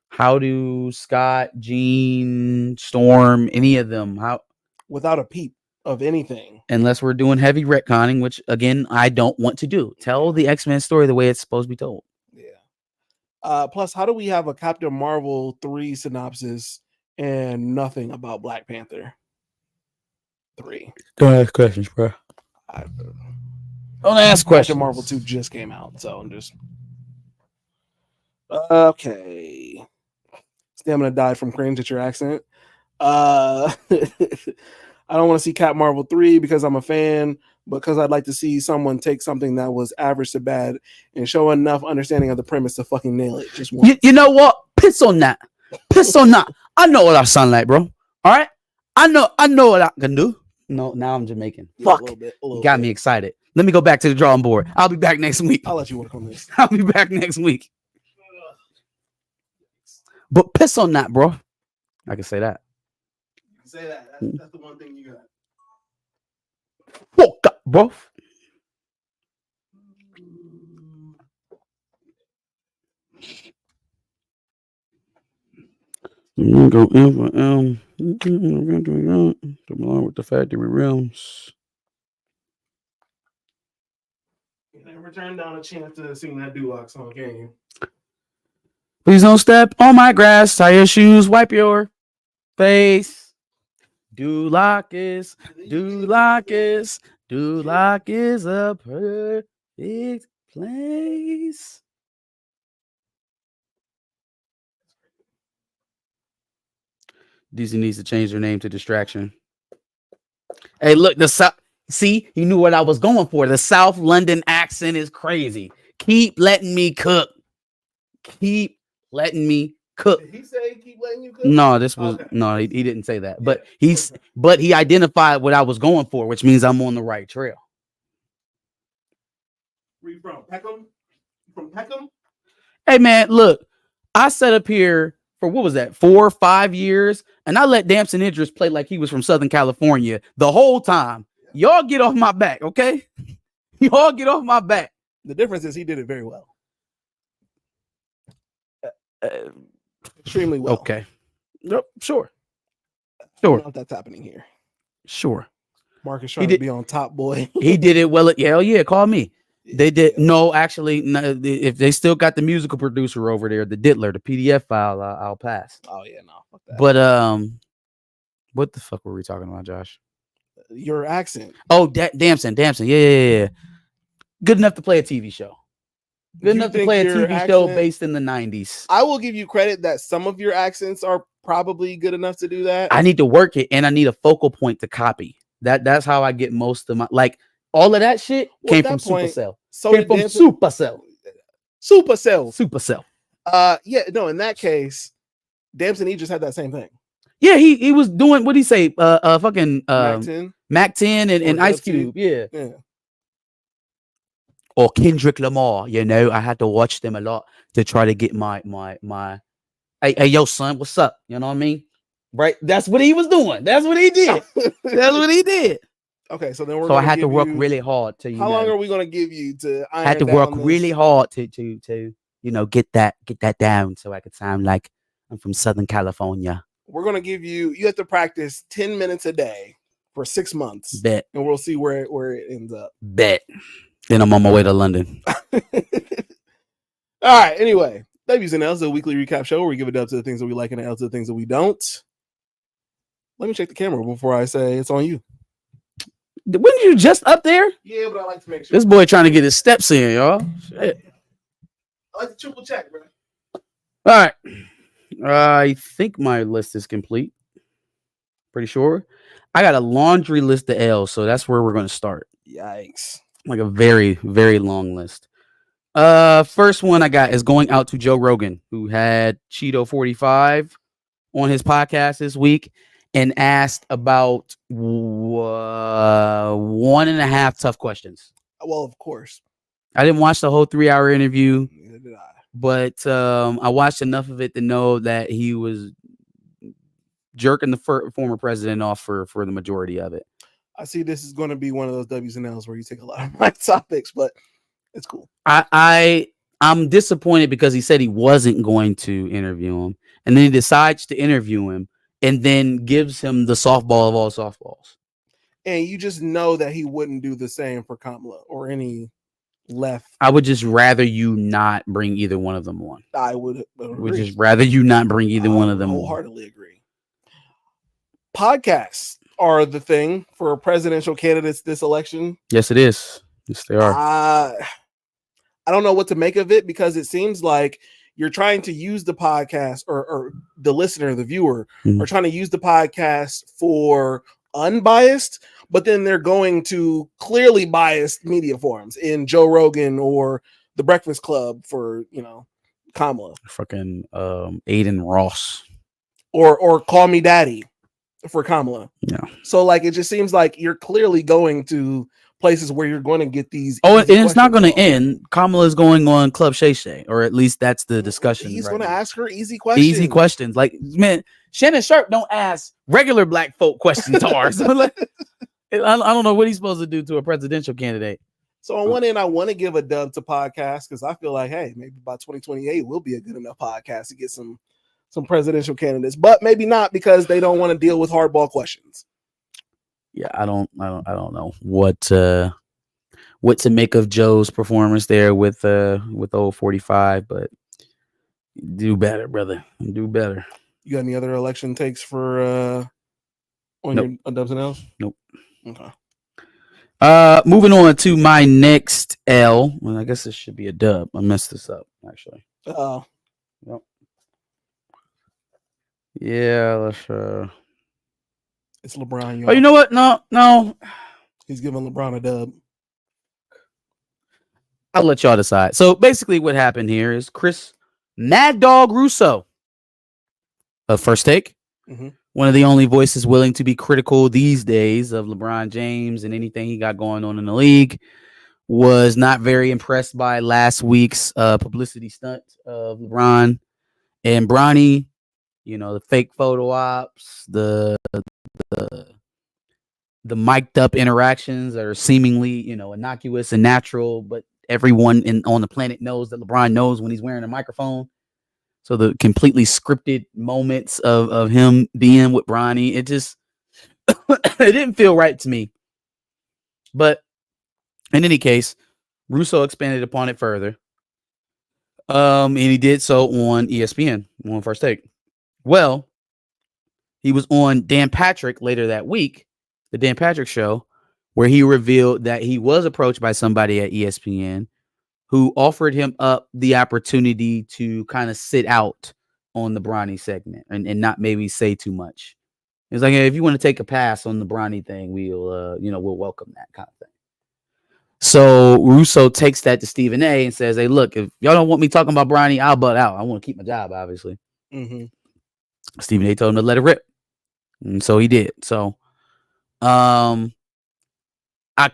A: how do Scott, Jean, Storm, any of them, how?
B: Without a peep of anything.
A: Unless we're doing heavy retconning, which again, I don't want to do. Tell the X-Men story the way it's supposed to be told.
B: Yeah. Plus, how do we have a Captain Marvel 3 synopsis and nothing about Black Panther 3?
A: Don't ask questions, bro. Don't ask questions.
B: Captain Marvel 2 just came out, so I'm just okay. Stamina died from cringe at your accent. I don't want to see Cap Marvel 3 because I'm a fan, because I'd like to see someone take something that was average to bad and show enough understanding of the premise to fucking nail it. Just once.
A: You know what? Piss on that. Piss on that. I know what I sound like, bro. All right? I know what I can do. No, now I'm Jamaican.
B: Yeah,
A: Fuck.
B: a little bit.
A: Got me excited. Let me go back to the drawing board. I'll be back next week.
B: I'll let you work on this.
A: I'll be back next week. But piss on that, bro. I can say that.
B: You can say that. That's the one thing you got.
A: Fuck up, bro. I'm gonna go in for along with the factory realms.
B: You never turn down a chance to sing that Duloc song, can you?
A: Please don't step on my grass. Tie your shoes. Wipe your face. Duloc is a perfect place. DC needs to change their name to Distraction. Hey, look, the South. See, you knew what I was going for. The South London accent is crazy. Keep letting me cook. Keep letting me cook.
B: Did he say keep letting you cook?
A: No, this was no. He didn't say that. But he identified what I was going for, which means I'm on the right trail.
B: Where you from? Peckham? From Peckham?
A: Hey man, look, I sat up here for what was that, 4 or 5 years, and I let Damson Idris play like he was from Southern California the whole time. Y'all get off my back, okay? Y'all get off my back.
B: The difference is he did it very well. Extremely well.
A: Okay. Yep, sure.
B: I don't know if that's happening here.
A: Sure.
B: Marcus trying to be on Top Boy.
A: He did it well. Hell yeah, call me. They did no, actually, no, if they still got the musical producer over there, the Diddler, the PDF file, I'll pass.
B: Oh yeah, no, fuck that.
A: But what the fuck were we talking about, Josh?
B: Your accent.
A: Oh, Damson, yeah. Good enough to play a TV show. Good enough to play a TV show based in the 90s.
B: I will give you credit that some of your accents are probably good enough to do that.
A: I need to work it, and I need a focal point to copy. That's how I get most of my, like, all of that shit came from Supercell. Came from Supercell.
B: Yeah, no, in that case, Damson, he just had that same thing.
A: Yeah, he was doing, what did he say? Fucking Mac 10 and Ice Cube. Yeah. Or Kendrick Lamar, you know, I had to watch them a lot to try to get my hey yo son, what's up? You know what I mean? Right? That's what he was doing. That's what he did. That's what he did.
B: Okay, so then
A: I had to work really hard to,
B: how long are we gonna give you to iron
A: I had to work really hard to you know, get that down so I could sound like I'm from Southern California.
B: We're gonna give you have to practice 10 minutes a day for 6 months.
A: Bet.
B: And we'll see where it ends up.
A: Bet. Then I'm on my way to London.
B: All right. Anyway, W's and L's, a weekly recap show where we give a dub to the things that we like and an L to the things that we don't. Let me check the camera before I say it's on you.
A: Wasn't you just up there?
B: Yeah, but I like to make sure.
A: This boy trying to get his steps in, y'all. Shit.
B: I like to triple check, bro.
A: All right. I think my list is complete. Pretty sure. I got a laundry list of L's, so that's where we're going to start.
B: Yikes.
A: Like a very, very long list. First one I got is going out to Joe Rogan, who had Cheeto 45 on his podcast this week and asked about 1.5 tough questions.
B: Well, of course.
A: I didn't watch the whole 3-hour interview.
B: Neither did I.
A: But I watched enough of it to know that he was jerking the former president off for the majority of it.
B: I see this is going to be one of those W's and L's where you take a lot of my topics, but it's cool.
A: I'm disappointed because he said he wasn't going to interview him, and then he decides to interview him and then gives him the softball of all softballs.
B: And you just know that he wouldn't do the same for Kamala or any left.
A: I would just rather you not bring either one of them on.
B: I would
A: just rather you not bring either one of them on.
B: Wholeheartedly agree. Podcasts are the thing for presidential candidates this election.
A: Yes, it is. Yes, they are.
B: I don't know what to make of it because it seems like you're trying to use the podcast or the listener, the viewer, are trying to use the podcast for unbiased, but then they're going to clearly biased media forums in Joe Rogan or the Breakfast Club for, you know, Kamala.
A: Fucking Aiden Ross.
B: Or Call Me Daddy for Kamala.
A: Yeah.
B: So like it just seems like you're clearly going to places where you're going to get these.
A: Oh, and it's not going to end. Kamala's going on Club Shay Shay, or at least that's the discussion.
B: He's going to ask her easy questions.
A: Easy questions. Like, man, Shannon Sharp don't ask regular black folk questions to ours. I don't know what he's supposed to do to a presidential candidate.
B: So on one end, I want to give a dub to podcasts because I feel like, hey, maybe by 2028 we'll be a good enough podcast to get some presidential candidates, but maybe not because they don't want to deal with hardball questions.
A: Yeah, I don't know what to make of Joe's performance there with old 45, but do better, brother. Do better.
B: You got any other election takes for on
A: nope.
B: your dubs and L's?
A: Nope.
B: Okay.
A: Moving on to my next L. Well, I guess this should be a dub. I messed this up actually.
B: Oh.
A: Yep. Yeah, let's
B: it's LeBron.
A: Y'all. Oh, you know what? No.
B: He's giving LeBron a dub.
A: I'll let y'all decide. So basically what happened here is Chris Mad Dog Russo of First Take, one of the only voices willing to be critical these days of LeBron James and anything he got going on in the league, was not very impressed by last week's publicity stunt of LeBron and Bronny. You know, the fake photo ops, the mic'd up interactions that are seemingly, you know, innocuous and natural, but everyone on the planet knows that LeBron knows when he's wearing a microphone. So the completely scripted moments of him being with Bronny, it just it didn't feel right to me. But in any case, Russo expanded upon it further. And he did so on ESPN, on First Take. Well, he was on Dan Patrick later that week, the Dan Patrick show, where he revealed that he was approached by somebody at ESPN who offered him up the opportunity to kind of sit out on the Bronny segment and not maybe say too much. It's like, hey, if you want to take a pass on the Bronny thing, we'll welcome that kind of thing. So Russo takes that to Stephen A and says, hey, look, if y'all don't want me talking about Bronny, I'll butt out. I want to keep my job, obviously.
B: Mm-hmm.
A: Stephen A told him to let it rip. And so he did. So I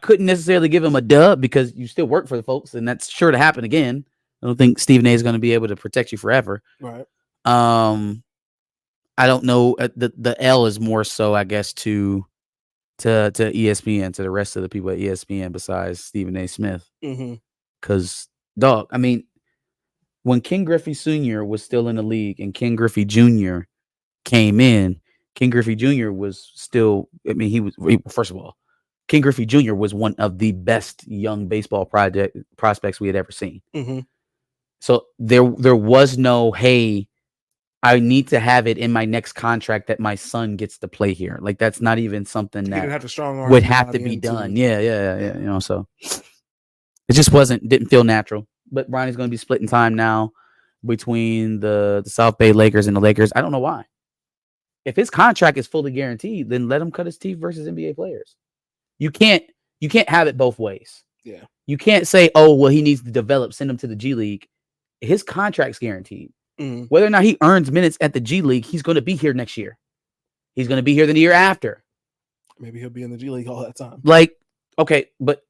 A: couldn't necessarily give him a dub because you still work for the folks, and that's sure to happen again. I don't think Stephen A is going to be able to protect you forever.
B: Right.
A: I don't know. The L is more so, I guess, to ESPN, to the rest of the people at ESPN besides Stephen A. Smith. Because, dog, I mean, when Ken Griffey Sr. was still in the league and Ken Griffey Jr. came in, Ken Griffey Jr. was still, I mean, first of all, Ken Griffey Jr. was one of the best young baseball prospects we had ever seen. So there was no, hey, I need to have it in my next contract that my son gets to play here. Like, that's not even something that would have to be done. Yeah. So it just didn't feel natural. But Bronny's going to be splitting time now between the South Bay Lakers and the Lakers. I don't know why. If his contract is fully guaranteed, then let him cut his teeth versus NBA players. You can't have it both ways.
B: Yeah.
A: You can't say, oh, well, he needs to develop, send him to the G League. His contract's guaranteed. Whether or not he earns minutes at the G League, he's going to be here next year. He's going to be here the year after.
B: Maybe he'll be in the G League all that time.
A: Like, okay, but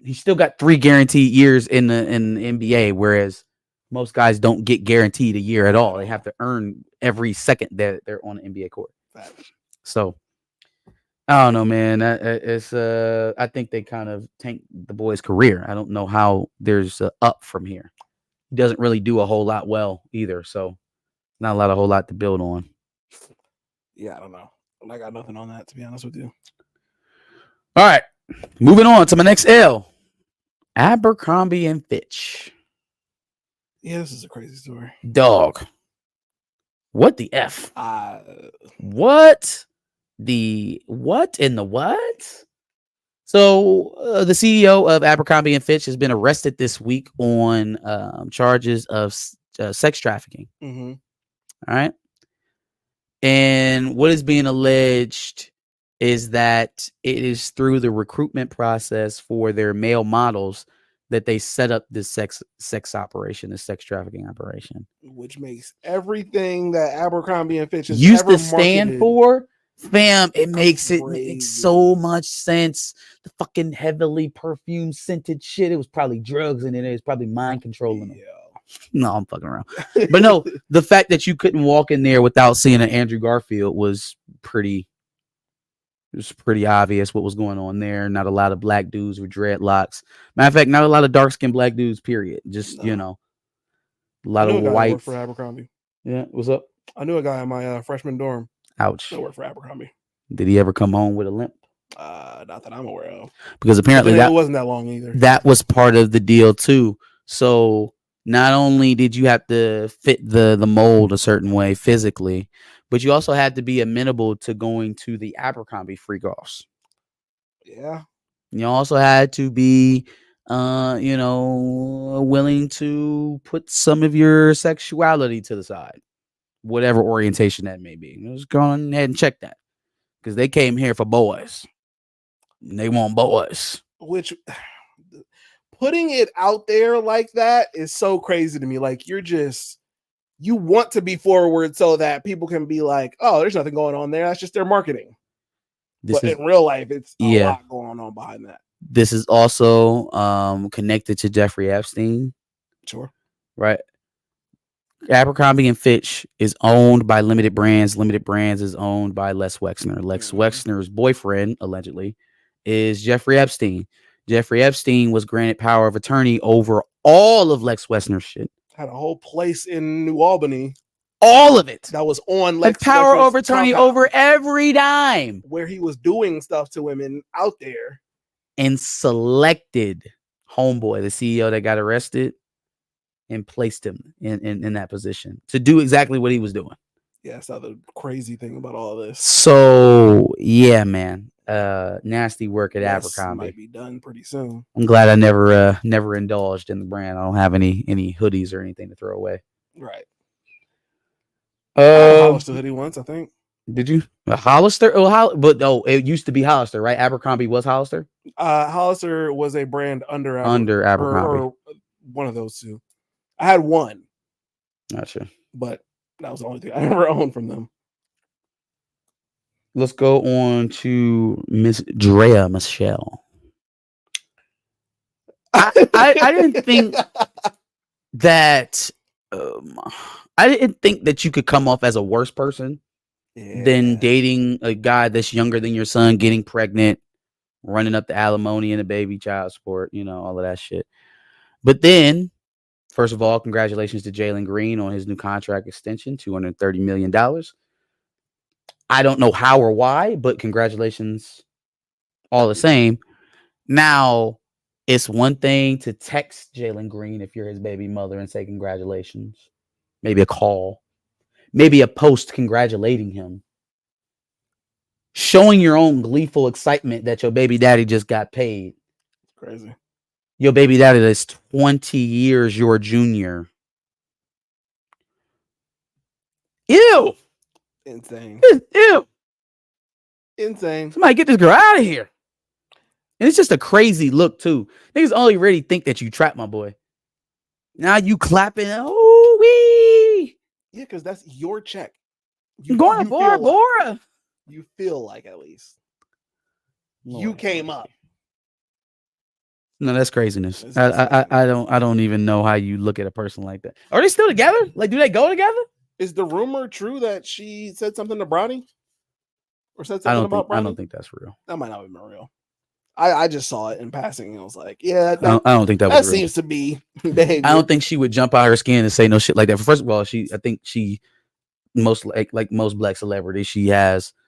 A: he's still got 3 guaranteed years in the NBA, whereas most guys don't get guaranteed a year at all. They have to earn every second that they're on the NBA court. So, I don't know, man. I think they kind of tanked the boy's career. I don't know how there's up from here. He doesn't really do a whole lot well either, so not a whole lot to build on.
B: Yeah, I don't know. I got nothing on that, to be honest with you.
A: All right, moving on to my next L. Abercrombie and Fitch.
B: Yeah, this is a crazy story.
A: Dog. What the F? What in the what? So the CEO of Abercrombie and Fitch has been arrested this week on charges of sex trafficking. All right. And what is being alleged is that it is through the recruitment process for their male models that they set up this sex operation, this sex trafficking operation.
B: Which makes everything that Abercrombie and Fitch
A: used to stand for, fam, it makes so much sense. The fucking heavily perfume scented shit. It was probably drugs in it. It was probably mind controlling them. No, I'm fucking around. But no, the fact that you couldn't walk in there without seeing an Andrew Garfield was pretty obvious what was going on there. Not a lot of black dudes with dreadlocks. Matter of fact, not a lot of dark-skinned black dudes, period. Just, a lot of white.
B: For Abercrombie.
A: Yeah, what's up?
B: I knew a guy in my freshman dorm.
A: Ouch.
B: That worked for Abercrombie.
A: Did he ever come home with a limp?
B: Not that I'm aware of.
A: Because apparently
B: it wasn't that long either.
A: That was part of the deal too. So not only did you have to fit the mold a certain way physically, but you also had to be amenable to going to the Abercrombie freak-offs.
B: Yeah.
A: You also had to be, willing to put some of your sexuality to the side, whatever orientation that may be. Just go ahead and check that, because they came here for boys. And they want boys.
B: Which, putting it out there like that is so crazy to me. Like, you want to be forward so that people can be like, oh, there's nothing going on there. That's just their marketing. But in real life, it's a lot going on behind that.
A: This is also connected to Jeffrey Epstein.
B: Sure.
A: Right. Abercrombie and Fitch is owned by Limited Brands. Limited Brands is owned by Les Wexner. Les Wexner's boyfriend, allegedly, is Jeffrey Epstein. Jeffrey Epstein was granted power of attorney over all of Lex Wexner's shit.
B: Had a whole place in New Albany.
A: All of it.
B: That was on Lex
A: Wexner's power of attorney over every dime.
B: Where he was doing stuff to women out there.
A: And selected homeboy, the CEO that got arrested, and placed him in that position to do exactly what he was doing.
B: Yeah, that's the crazy thing about all this.
A: So yeah, man, nasty work at
B: This
A: Abercrombie.
B: might be done pretty soon.
A: I'm glad I never indulged in the brand. I don't have any hoodies or anything to throw away.
B: Right. I had a
A: Um,
B: Hollister hoodie once, I think.
A: did you a Hollister? Oh, but it used to be Hollister, right? Abercrombie was Hollister.
B: Hollister was a brand under
A: Abercrombie.
B: or one of those two. I had one,
A: Gotcha.
B: but that was the only thing I ever owned from them.
A: Let's go on to Miss Drea Michelle. I didn't think that I didn't think that you could come off as a worse person than dating a guy that's younger than your son, getting pregnant, running up the alimony and the baby child support, all of that shit. But then, first of all, congratulations to Jalen Green on his new contract extension, $230 million. I don't know how or why, but congratulations all the same. Now, it's one thing to text Jalen Green if you're his baby mother and say congratulations. Maybe a call. Maybe a post congratulating him. Showing your own gleeful excitement that your baby daddy just got paid.
B: Crazy.
A: Your baby daddy is 20 years your junior. Ew.
B: Insane.
A: Ew.
B: Insane.
A: Somebody get this girl out of here. And it's just a crazy look, too. Niggas only really think that you trapped my boy. Now you clapping. Oh, wee.
B: Yeah, because that's your check.
A: You going to Bora Bora.
B: You feel like, at least.
A: Lord,
B: you came up.
A: No, that's craziness. I don't even know how you look at a person like that. Are they still together? Like, do they go together?
B: Is the rumor true that she said something to Bronny? Or said something about Bronny?
A: I don't think that's real.
B: That might not be real. I just saw it in passing and I was like, yeah,
A: I don't think that was real.
B: Seems to be behavior.
A: I don't think she would jump out her skin and say no shit like that. First of all, I think she most like most black celebrities, she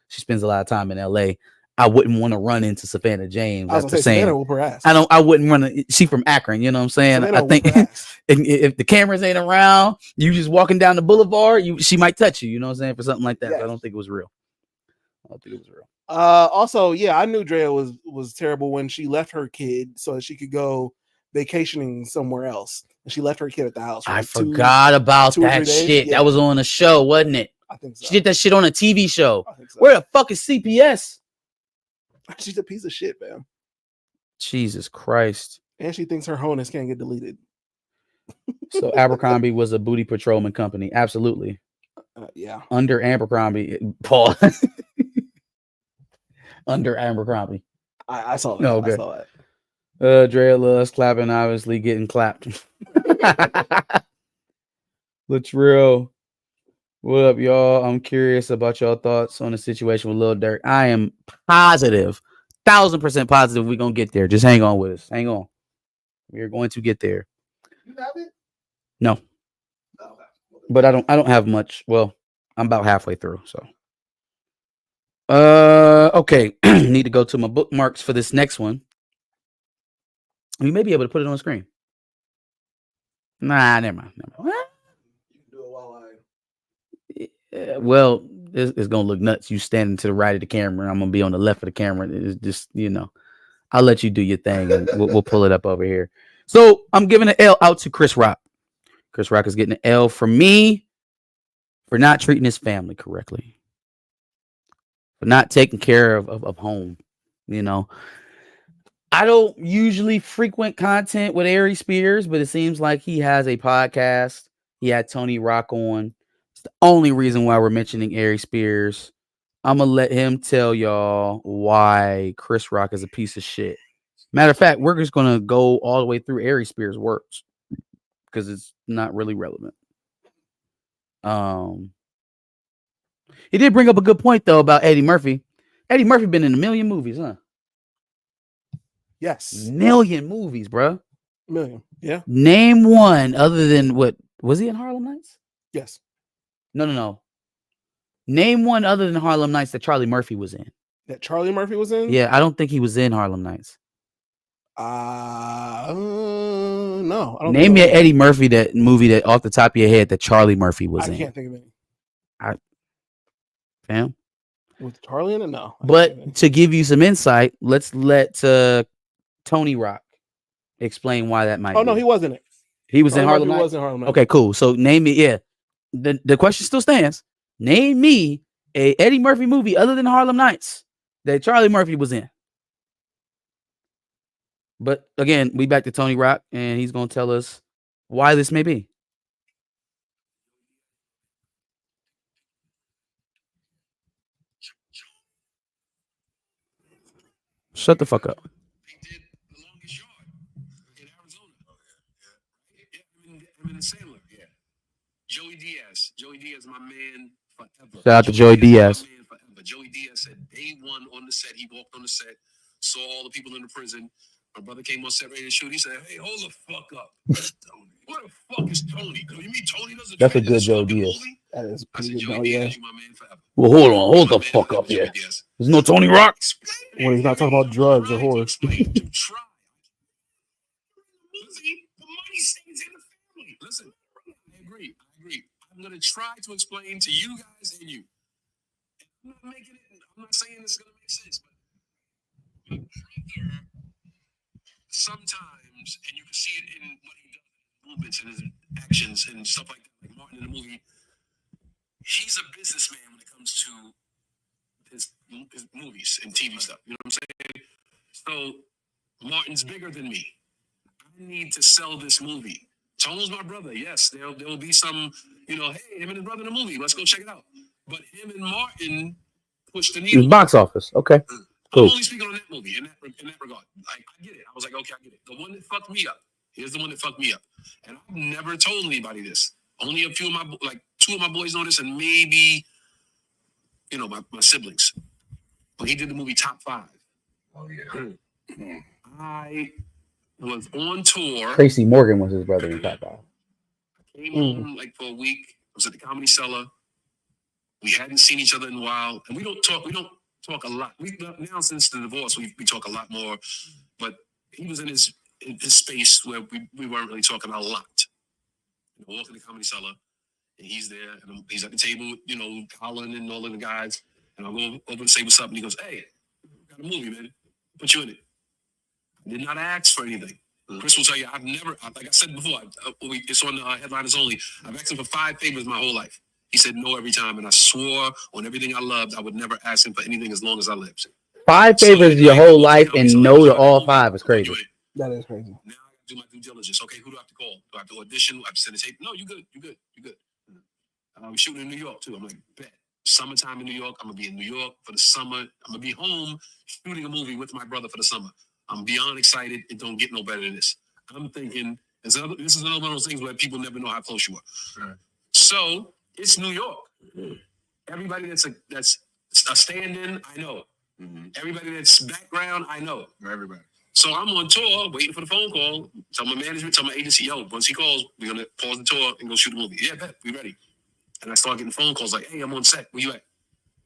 A: spends a lot of time in LA. I wouldn't want to run into Savannah James after saying
B: Savannah whoop her ass.
A: I wouldn't run. She from Akron, you know what I'm saying?
B: Savannah
A: I think if the cameras ain't around, you just walking down the boulevard, she might touch you, you know what I'm saying, for something like that. Yes. I don't think it was real.
B: Also, yeah, I knew Drea was terrible when she left her kid so that she could go vacationing somewhere else. And she left her kid at the house.
A: I forgot about that shit. Yeah. That was on a show, wasn't it?
B: I think so.
A: She did that shit on a TV show.
B: I think so.
A: Where the fuck is CPS?
B: She's a piece of shit, man.
A: Jesus Christ.
B: And she thinks her honus can't get deleted.
A: So Abercrombie was a booty patrolman company. Absolutely.
B: Yeah.
A: Under Abercrombie. Paul. Under Abercrombie.
B: I saw that.
A: Okay.
B: I saw that.
A: Drea loves clapping, obviously getting clapped. Latrell. What up, y'all? I'm curious about y'all thoughts on the situation with Lil Durk. I am positive, 1,000% positive we're going to get there. Just hang on with us. Hang on. We're going to get there.
B: You have it?
A: No. Oh, but I don't have much. Well, I'm about halfway through, so. Okay. Need to go to my bookmarks for this next one. We may be able to put it on the screen. Nah, never mind. You can
B: do it while
A: well, it's gonna look nuts. You standing to the right of the camera. I'm gonna be on the left of the camera. It's just, I'll let you do your thing and we'll pull it up over here. So I'm giving an L out to Chris Rock. Chris Rock is getting an L from me for not treating his family correctly, for not taking care of home. I don't usually frequent content with Ari Spears, but it seems like he has a podcast. He had Tony Rock on. It's the only reason why we're mentioning Ari Spears. I'm going to let him tell y'all why Chris Rock is a piece of shit. Matter of fact, we're just going to go all the way through Ari Spears' works because it's not really relevant. He did bring up a good point, though, about Eddie Murphy. Eddie Murphy been in a million movies, huh?
B: Yes.
A: Million movies, bro.
B: Million. Yeah.
A: Name one other than what was he in Harlem Nights?
B: Yes.
A: No. Name one other than Harlem Nights that Charlie Murphy was in.
B: That Charlie Murphy was in?
A: Yeah, I don't think he was in Harlem Nights.
B: No. I don't
A: Name
B: think
A: me
B: I
A: an Eddie Murphy movie that off the top of your head that Charlie Murphy was in.
B: can't think of any.
A: Fam.
B: With Charlie in it? No.
A: But to give you some insight, let's let Tony Rock explain why that might be.
B: Oh, no, he wasn't it.
A: He was in
B: Charlie
A: Harlem
B: Murphy
A: Nights?
B: was in Harlem Nights.
A: Okay, cool. So name me, yeah. The question still stands. Name me a Eddie Murphy movie other than Harlem Nights that Charlie Murphy was in. But again, we back to Tony Rock, and he's going to tell us why this may be. Shut the fuck up.
C: They did The Longest Yard in Arizona. I'm in Sandler. Yeah. Joey Diaz. Joey Diaz, my man forever.
A: Shout out to Joey Diaz.
C: My man forever. Joey Diaz said day one on the set, he walked on the set, saw all the people in the prison. My brother came on set ready to shoot. He said, "Hey, hold the fuck up. Tony. What the fuck is Tony? You mean Tony doesn't?"
A: That's a good Joey Diaz.
B: That is
C: I said,
B: pretty
C: Joey
B: good.
C: Diaz, you my man forever.
A: Well, hold the fuck up here. There's no Tony Rock.
B: When he's not talking about drugs or horse.
C: To try. The money stays in the family. Listen, I agree. I'm going to try to explain to you guys and you. I'm not saying this is going to make sense, but sometimes, and you can see it in what he does, movements and his actions and stuff like that, like Martin in the movie, he's a businessman when it comes to his movies and TV stuff. You know what I'm saying? So Martin's bigger than me. I need to sell this movie. Tony's my brother. Yes, there will be some, hey, him and his brother in the movie. Let's go check it out. But him and Martin pushed the needle.
A: Box office. Okay.
C: Cool. I'm only speaking on that movie in that regard. Like, I get it. I was like, okay, I get it. The one that fucked me up. Here's the one that fucked me up. And I've never told anybody this. Only a few of two of my boys know this, and maybe, my siblings. But he did the movie Top 5. Oh, yeah. I was on tour.
A: Tracy Morgan was his brother in Top 5.
C: I came home for a week. I was at the Comedy Cellar. We hadn't seen each other in a while, and we don't talk a lot. Now since the divorce, we talk a lot more. But he was in his space where we weren't really talking a lot. I walk in the Comedy Cellar, and he's there, and he's at the table, Colin and all of the guys. And I go over to say what's up, and he goes, "Hey, got a movie, man. Put you in it." I did not ask for anything. Chris will tell you, I've never, like I said before, it's on Headliners Only. I've asked him for 5 favors my whole life. He said no every time, and I swore on everything I loved, I would never ask him for anything as long as I lived.
A: 5 favors your whole life and no to all 5 is crazy.
B: That is crazy.
C: Now I do my due diligence. Okay, who do I have to call? Do I have to audition? Do I have to send a tape? No, you good. We're shooting in New York too. I'm like, bet. Summertime in New York. I'm gonna be in New York for the summer. I'm gonna be home shooting a movie with my brother for the summer. I'm beyond excited. It don't get no better than this. I'm thinking, this is another one of those things where people never know how close you are. Right. So it's New York. Mm-hmm. Everybody that's a stand-in, I know. Mm-hmm. Everybody that's background, I know. Everybody. So I'm on tour, waiting for the phone call. Tell my management, tell my agency, once he calls, we're gonna pause the tour and go shoot the movie. Yeah, bet, we ready. And I start getting phone calls like, "Hey, I'm on set. Where you at?"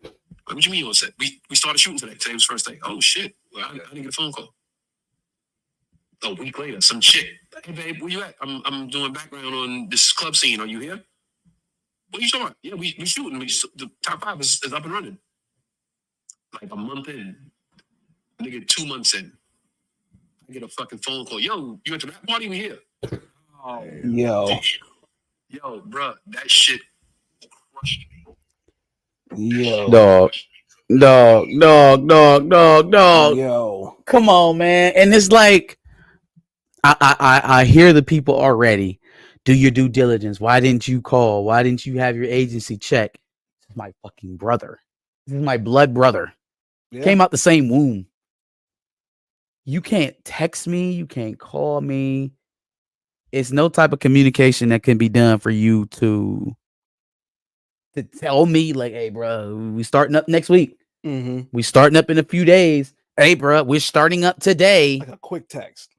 C: Like, "What you mean on set? We started shooting today. Today was the first day." "Oh shit! Well, I didn't get a phone call." A week later, some shit. "Hey babe, where you at? I'm doing background on this club scene. Are you here?" "What are you talking about?" "Yeah, we shooting. The Top 5 is up and running." Like a month in, nigga, 2 months in, I get a fucking phone call. "Yo, you at the rap party? We here." Oh, yo, bro, that shit crushed me.
A: Dog. Yo. Come on, man. And it's like, I hear the people already. Do your due diligence. Why didn't you call? Why didn't you have your agency check? This is my fucking brother. This is my blood brother. Yeah. Came out the same womb. You can't text me. You can't call me. It's no type of communication that can be done for you to tell me, like, "Hey, bro, we starting up next week. Mm-hmm. We starting up in a few days. Hey, bro, we're starting up today."
B: Like a quick text.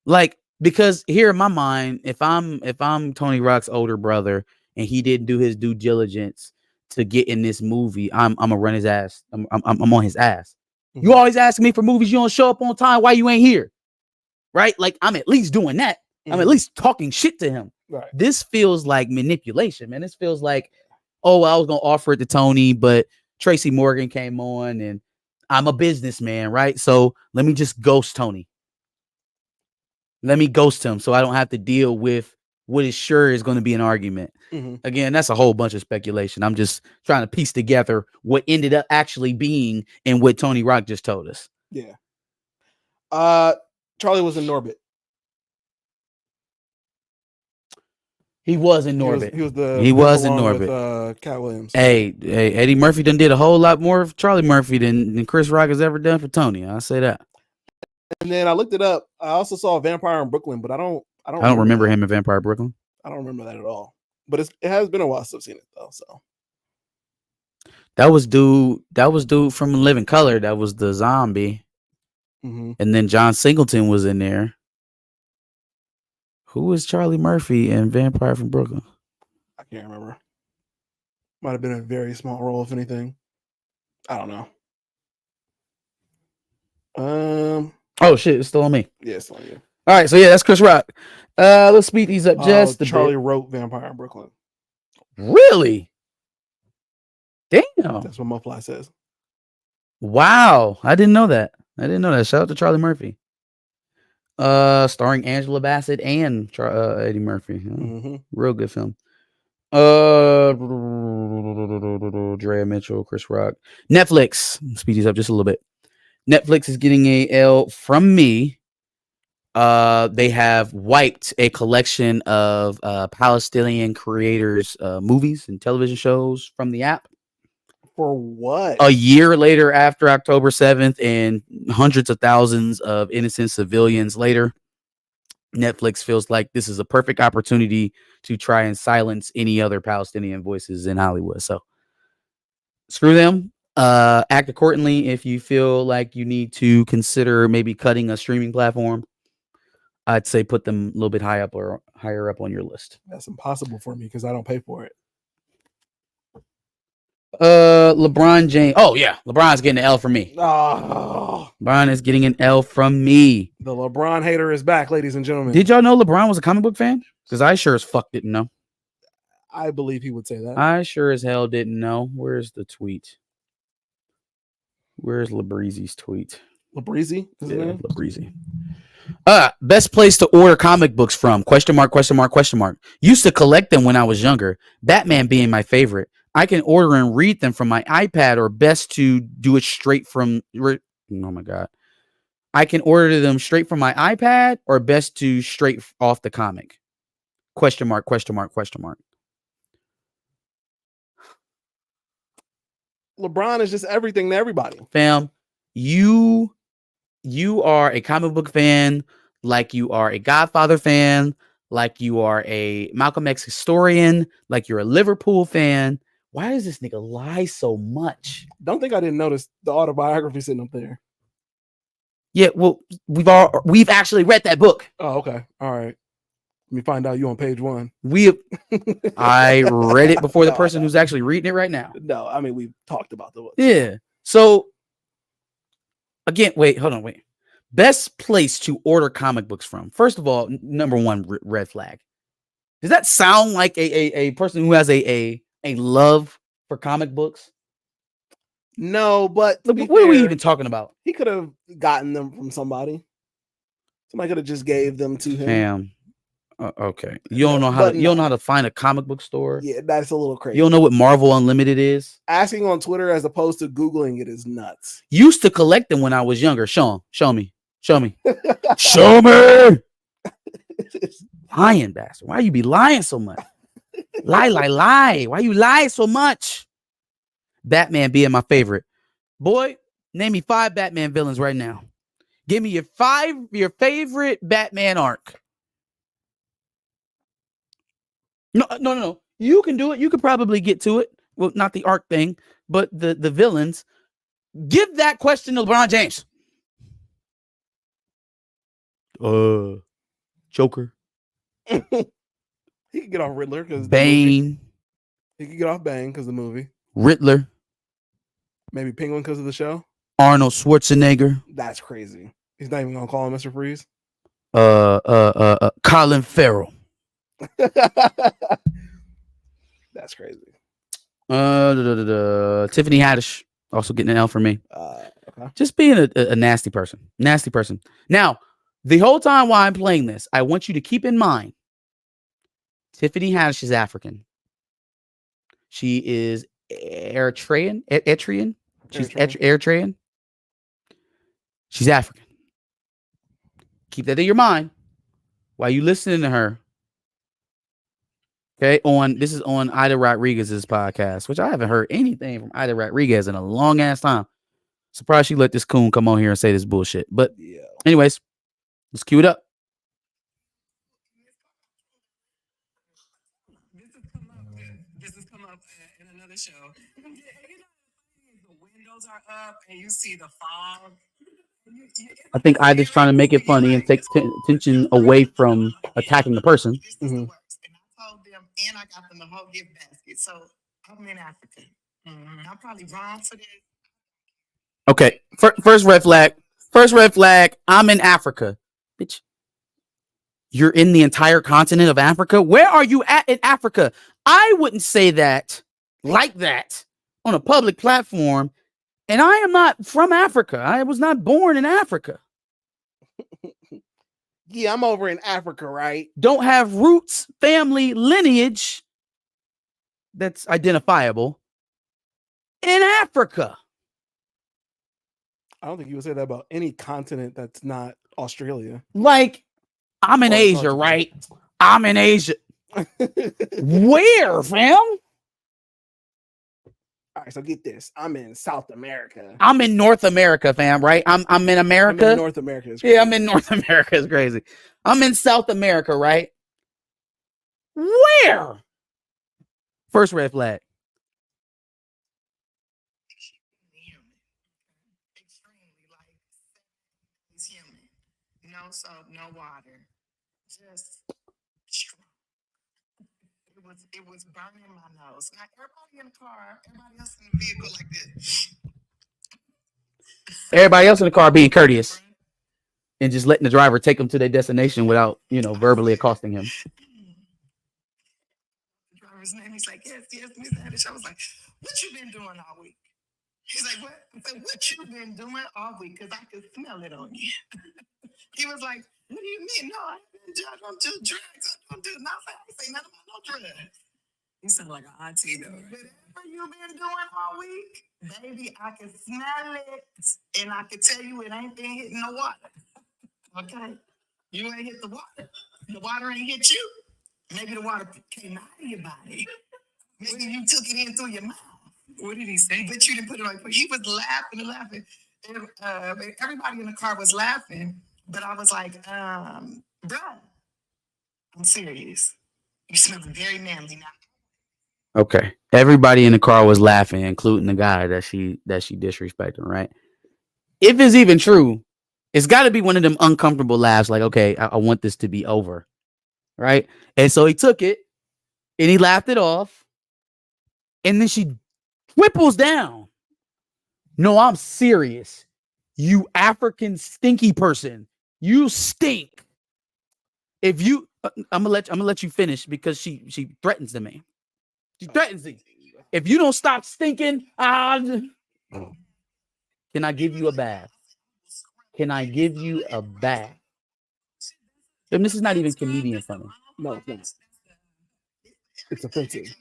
A: Like, because here in my mind, if I'm Tony Rock's older brother and he didn't do his due diligence to get in this movie, I'm gonna run his ass. I'm on his ass. Mm-hmm. You always ask me for movies. You don't show up on time. Why you ain't here? right? Like I'm at least doing that. I'm at least talking shit to him.
B: Right.
A: This feels like manipulation, man. This feels like, oh, I was gonna offer it to Tony, but Tracy Morgan came on, and I'm a businessman, right? So let me just ghost Tony. Let me ghost him so I don't have to deal with what is sure is going to be an argument. Again, that's a whole bunch of speculation. I'm just trying to piece together what ended up actually being and what Tony Rock just told us.
B: Yeah. Charlie was in Norbit.
A: He was in Norbit.
B: He was in Norbit with Cat Williams.
A: Hey, Eddie Murphy done did a whole lot more for Charlie Murphy than Chris Rock has ever done for Tony. I'll say that.
B: And then I looked it up. I also saw Vampire in Brooklyn, but I don't
A: remember him in Vampire Brooklyn.
B: I don't remember that at all. But it has been a while since I've seen it though. So
A: that was dude from Living Color. That was the zombie. And then John Singleton was in there. Who was Charlie Murphy in Vampire from Brooklyn?
B: I can't remember. Might have been a very small role, if anything. I don't know.
A: Oh shit, it's still on me.
B: Yeah, it's on you.
A: All right, so yeah, that's Chris Rock. Let's speed these up just a
B: Charlie
A: bit.
B: wrote Vampire in Brooklyn.
A: Really? Damn.
B: That's what Mufly says.
A: Wow, I didn't know that. Shout out to Charlie Murphy. Starring Angela Bassett and Eddie Murphy. Real good film. Drea Mitchell, Chris Rock. Netflix. Speed these up just a little bit. Netflix is getting a L from me. They have wiped a collection of Palestinian creators' movies and television shows from the app.
B: For what?
A: A year later, after October 7th, and hundreds of thousands of innocent civilians later, Netflix feels like this is a perfect opportunity to try and silence any other Palestinian voices in Hollywood. So screw them. Act accordingly if you feel like you need to consider maybe cutting a streaming platform. I'd say put them a little bit higher up on your list.
B: That's impossible for me because I don't pay for it.
A: LeBron James. Oh yeah, LeBron's getting an L from me.
B: Oh,
A: LeBron is getting an L from me.
B: The LeBron hater is back, ladies and gentlemen.
A: Did y'all know LeBron was a comic book fan? Because I sure as fuck didn't know.
B: I believe he would say that.
A: I sure as hell didn't know. Where's the tweet? Where's Labreezy's tweet?
B: Labreezy?
A: Yeah, Labreezy. Best place to order comic books from? ? Used to collect them when I was younger. Batman being my favorite. I can order and read them from my iPad, or best to do it straight from. Oh my god! I can order them straight from my iPad, or best to straight off the comic? ?
B: LeBron is just everything to everybody.
A: Fam, you are a comic book fan, like you are a Godfather fan, like you are a Malcolm X historian, like you're a Liverpool fan. Why does this nigga lie so much?
B: Don't think I didn't notice the autobiography sitting up there.
A: Yeah, well, we've actually read that book.
B: Oh, okay. All right. Let me find out you on page 1.
A: I read it before the person who's actually reading it right now.
B: No, I mean, we've talked about the book.
A: Yeah. So, again, wait. Best place to order comic books from. First of all, number one, red flag. Does that sound like a person who has a love for comic books?
B: No, but
A: what are we even talking about?
B: He could have gotten them from somebody. Somebody could have just gave them to him.
A: Damn. Okay. You don't know how to find a comic book store?
B: Yeah, that's a little crazy.
A: You don't know what Marvel Unlimited is?
B: Asking on Twitter as opposed to Googling it is nuts.
A: Used to collect them when I was younger. Show me. Show me. Lying bastard. Why you be lying so much? Lie. Why you lie so much? Batman being my favorite. Boy, name me 5 Batman villains right now. Give me your favorite Batman arc. No. You can do it. You could probably get to it. Well, not the arc thing, but the villains. Give that question to LeBron James. Joker.
B: He could get off Riddler because
A: Bane.
B: He could get off Bane because of the movie.
A: Riddler.
B: Maybe Penguin because of the show.
A: Arnold Schwarzenegger.
B: That's crazy. He's not even gonna call him Mr. Freeze.
A: Colin Farrell.
B: That's crazy.
A: Tiffany Haddish also getting an L for me.
B: Okay.
A: Just being a nasty person. Nasty person. Now, the whole time while I'm playing this, I want you to keep in mind Tiffany Haddish is African. She is Eritrean. She's Eritrean. She's African. Keep that in your mind while you listening to her. Okay, this is on Ida Rodriguez's podcast, which I haven't heard anything from Ida Rodriguez in a long ass time. Surprised she let this coon come on here and say this bullshit. But
B: Yeah.
A: anyways, let's cue it up.
C: This has come up in another show. The windows are up and you see the fog.
A: I think Ida's trying to make it funny and take attention away from attacking the person.
C: And I told them, and I got them the whole gift basket. So I'm in Africa. I'm probably wrong for this.
A: Okay, first red flag. First red flag. I'm in Africa, bitch. You're in the entire continent of Africa. Where are you at in Africa? I wouldn't say that like that on a public platform. And I am not from Africa. I was not born in Africa.
B: Yeah, I'm over in Africa, right?
A: Don't have roots, family, lineage that's identifiable in Africa.
B: I don't think you would say that about any continent that's not Australia.
A: Like, I'm in Asia, right? I'm in Asia. Where, fam?
B: All right, so get this. I'm in South America.
A: I'm in North America, fam, right? I'm in America.
B: I'm in North America.
A: Yeah, I'm in North America. It's crazy. I'm in South America, right? Where? First red flag.
C: Extremely, like, he's human. No soap, no water. Just strong. It was burning my nose. Now everybody in the car, everybody else in the vehicle like this.
A: Everybody else in the car being courteous and just letting the driver take them to their destination without, verbally accosting him.
C: The driver's name, he's like, yes, Miss Haddish. I was like, what you been doing all week? He's like, what? I said, what you been doing all week? Because I could smell it on you. He was like, what do you mean? No, I don't do drugs. I don't do nothing. I say nothing about no drugs. You sound like an auntie, though. Whatever you been doing all week, baby, I can smell it. And I can tell you it ain't been hitting the water. Okay? You ain't hit the water. The water ain't hit you. Maybe the water came out of your body. Maybe you took it in through your mouth. What did he say? But you didn't put it on. He was laughing and laughing. And, everybody in the car was laughing. But I was like, bruh, I'm serious. You smelling very manly now.
A: Okay. Everybody in the car was laughing, including the guy that she disrespected, right? If it's even true, it's got to be one of them uncomfortable laughs like, okay, I want this to be over, right? And so he took it and he laughed it off. And then she whipples down. No, I'm serious. You African stinky person. You stink. If you I'm gonna let you finish because she threatens the man. She threatens him. If you don't stop stinking, can I give you a bath? Can I give you a bath? And this is not even comedian funny.
B: No, it's not. It's offensive.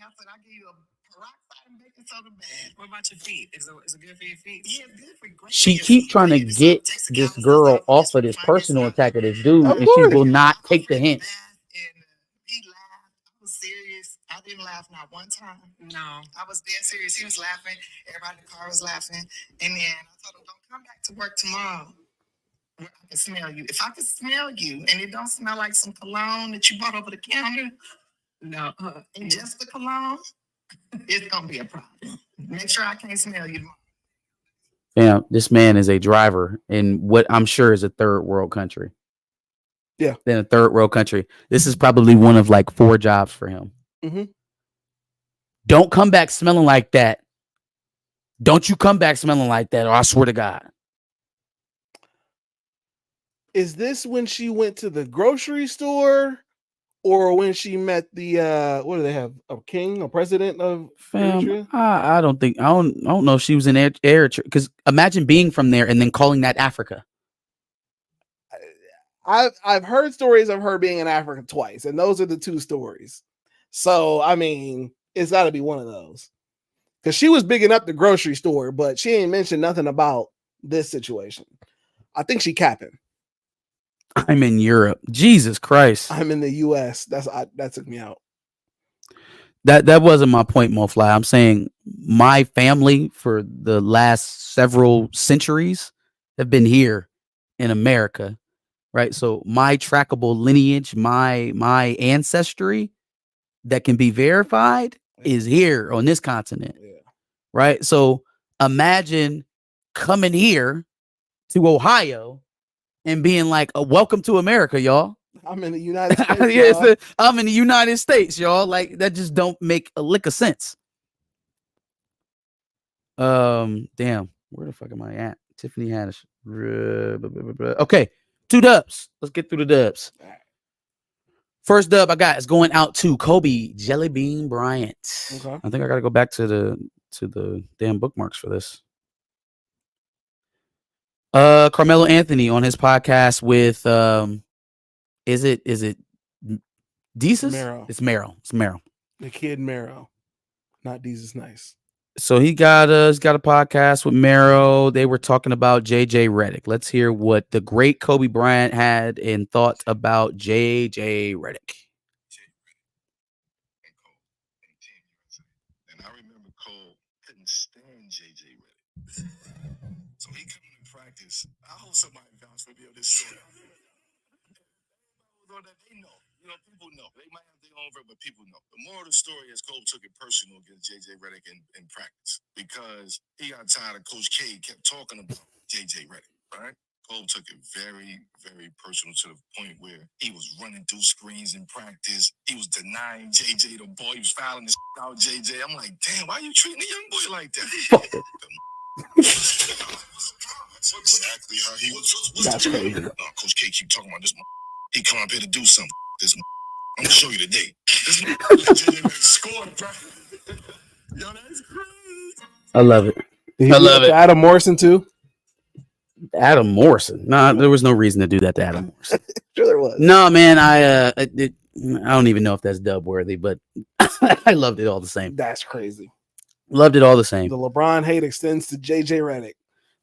C: I said, I'll give you a peroxide and baking soda bath. What about your feet? Is it good for your feet? Yeah, good for great.
A: She keep trying to get this girl off of this personal attack of this dude, and she will not take the hint.
C: And he laughed. I was serious. I didn't laugh not one time. No. I was dead serious. He was laughing. Everybody in the car was laughing. And then I told him, don't come back to work tomorrow. I can smell you. If I could smell you and it don't smell like some cologne that you bought over the counter, no, and just the cologne, it's gonna be a problem. Make sure I can't smell you.
A: Yeah, this man is a driver in what I'm sure is a third world country.
B: Yeah,
A: in a third world country. This is probably one of like 4 jobs for him.
B: Mm-hmm.
A: Don't come back smelling like that. Don't you come back smelling like that, or I swear to God.
B: Is this when she went to the grocery store, or when she met the what do they have? A king, a president of
A: Fam,
B: Eritrea?
A: I don't think I don't know if she was in Eritrea, because imagine being from there and then calling that Africa.
B: I've heard stories of her being in Africa twice, and those are the two stories. So I mean, it's got to be one of those, because she was bigging up the grocery store, but she ain't mentioned nothing about this situation. I think she capping.
A: I'm in Europe. Jesus Christ.
B: I'm in the U.S. That took me out.
A: That wasn't my point, Mofly. I'm saying my family for the last several centuries have been here in America, right? So my trackable lineage, my ancestry that can be verified is here on this continent, right? So imagine coming here to Ohio and being like, welcome to America, y'all.
B: I'm in the United States.
A: Yeah, I'm in the United States, y'all. Like, that just don't make a lick of sense. Damn, where the fuck am I at? Tiffany Haddish. Okay, 2 dubs. Let's get through the dubs. First dub I got is going out to Kobe Jellybean Bryant.
B: Okay.
A: I think I gotta go back to the damn bookmarks for this. Carmelo Anthony on his podcast with is it Desus?
B: Mero.
A: It's Merrill.
B: The kid Mero, not Desus Nice.
A: So he's got a podcast with Mero. They were talking about JJ Redick. Let's hear what the great Kobe Bryant had in thoughts about JJ Redick.
C: And I remember Cole couldn't stand JJ Redick. So he coming to practice. I hope somebody vouch for me on this story. They know. You know, people know. They might have their own version, but people know. The moral of the story is Cole took it personal against JJ Redick in practice, because he got tired of Coach K kept talking about JJ Redick, right? Cole took it very, very personal, to the point where he was running through screens in practice. He was denying JJ the ball. He was fouling the out JJ. I'm like, damn, why are you treating a young boy like that? That's exactly how he was.
B: That's crazy.
C: Coach K keep talking about this. He come up here to do something. This I'm gonna show you today. This scored, bro. Yo, that's crazy.
A: I love it.
B: Did he do that to Adam Morrison too?
A: Adam Morrison? Nah, there was no reason to do that to Adam Morrison.
B: Sure there was.
A: No, man. I don't even know if that's dub worthy, but I loved it all the same.
B: That's crazy.
A: Loved it all the same.
B: The LeBron hate extends to JJ Redick.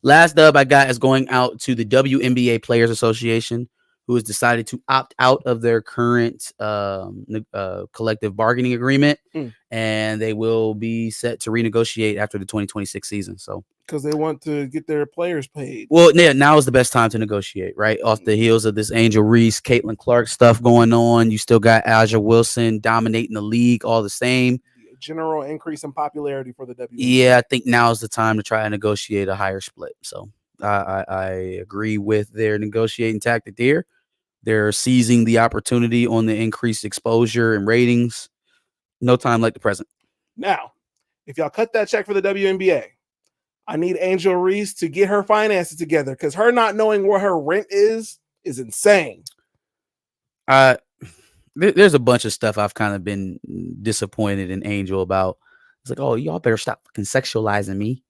A: Last dub I got is going out to the WNBA Players Association, who has decided to opt out of their current collective bargaining agreement, and they will be set to renegotiate after the 2026 season. So,
B: because they want to get their players paid.
A: Well, yeah, now is the best time to negotiate, right? Off the heels of this Angel Reese, Caitlin Clark stuff going on, you still got Aja Wilson dominating the league all the same.
B: General increase in popularity for the WNBA.
A: Yeah, I think now is the time to try and negotiate a higher split. So I agree with their negotiating tactic there. They're seizing the opportunity on the increased exposure and ratings. No time like the present.
B: Now, if y'all cut that check for the WNBA, I need Angel Reese to get her finances together, because her not knowing where her rent is insane.
A: There's a bunch of stuff I've kind of been disappointed in Angel about. It's like, oh, y'all better stop fucking sexualizing me.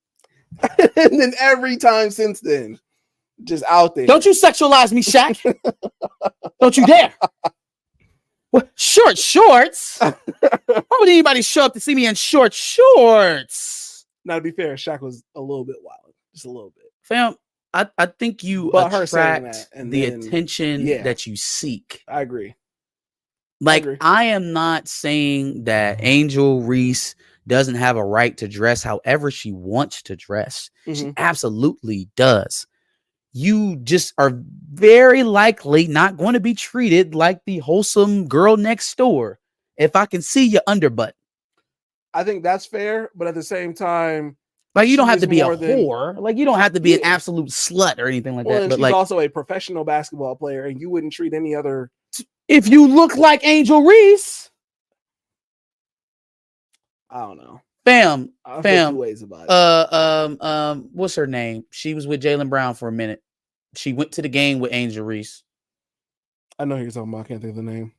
B: And then every time since then, just out there.
A: Don't you sexualize me, Shaq. Don't you dare. What? Short shorts? Why would anybody show up to see me in short shorts?
B: Now, to be fair, Shaq was a little bit wild. Just a little bit.
A: Fam, I think you attract the attention that you seek.
B: I agree.
A: Like, I am not saying that Angel Reese doesn't have a right to dress however she wants to dress. She absolutely does. You just are very likely not going to be treated like the wholesome girl next door if I can see your underbutt.
B: I think that's fair, but at the same time,
A: like, you don't have to be a whore. Like, you don't have to be an absolute slut or anything like that. But
B: she's also a professional basketball player, and you wouldn't treat any other.
A: If you look like Angel Reese,
B: I don't know.
A: Fam.
B: Two ways about it.
A: What's her name? She was with Jaylen Brown for a minute. She went to the game with Angel Reese.
B: I know who you're talking about. I can't think of the name.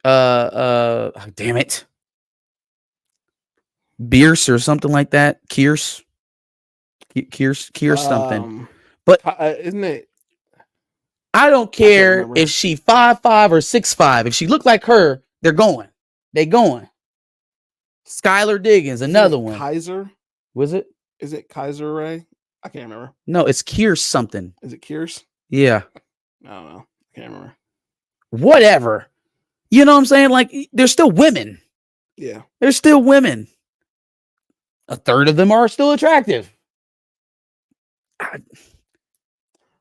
A: Damn it. Bierce or something like that. Kierce something. But
B: isn't it?
A: I don't care
B: remember.
A: if she 5'5" or 6'5". If she looked like her, they're going. They going. Skylar Diggins, another one.
B: Kaiser?
A: Was it?
B: Is it Kaiser Ray? I can't remember.
A: No, it's Kierce something.
B: Is it Kierce?
A: Yeah.
B: I don't know. I can't remember.
A: Whatever. You know what I'm saying? Like, they're still women.
B: Yeah.
A: They're still women. A third of them are still attractive.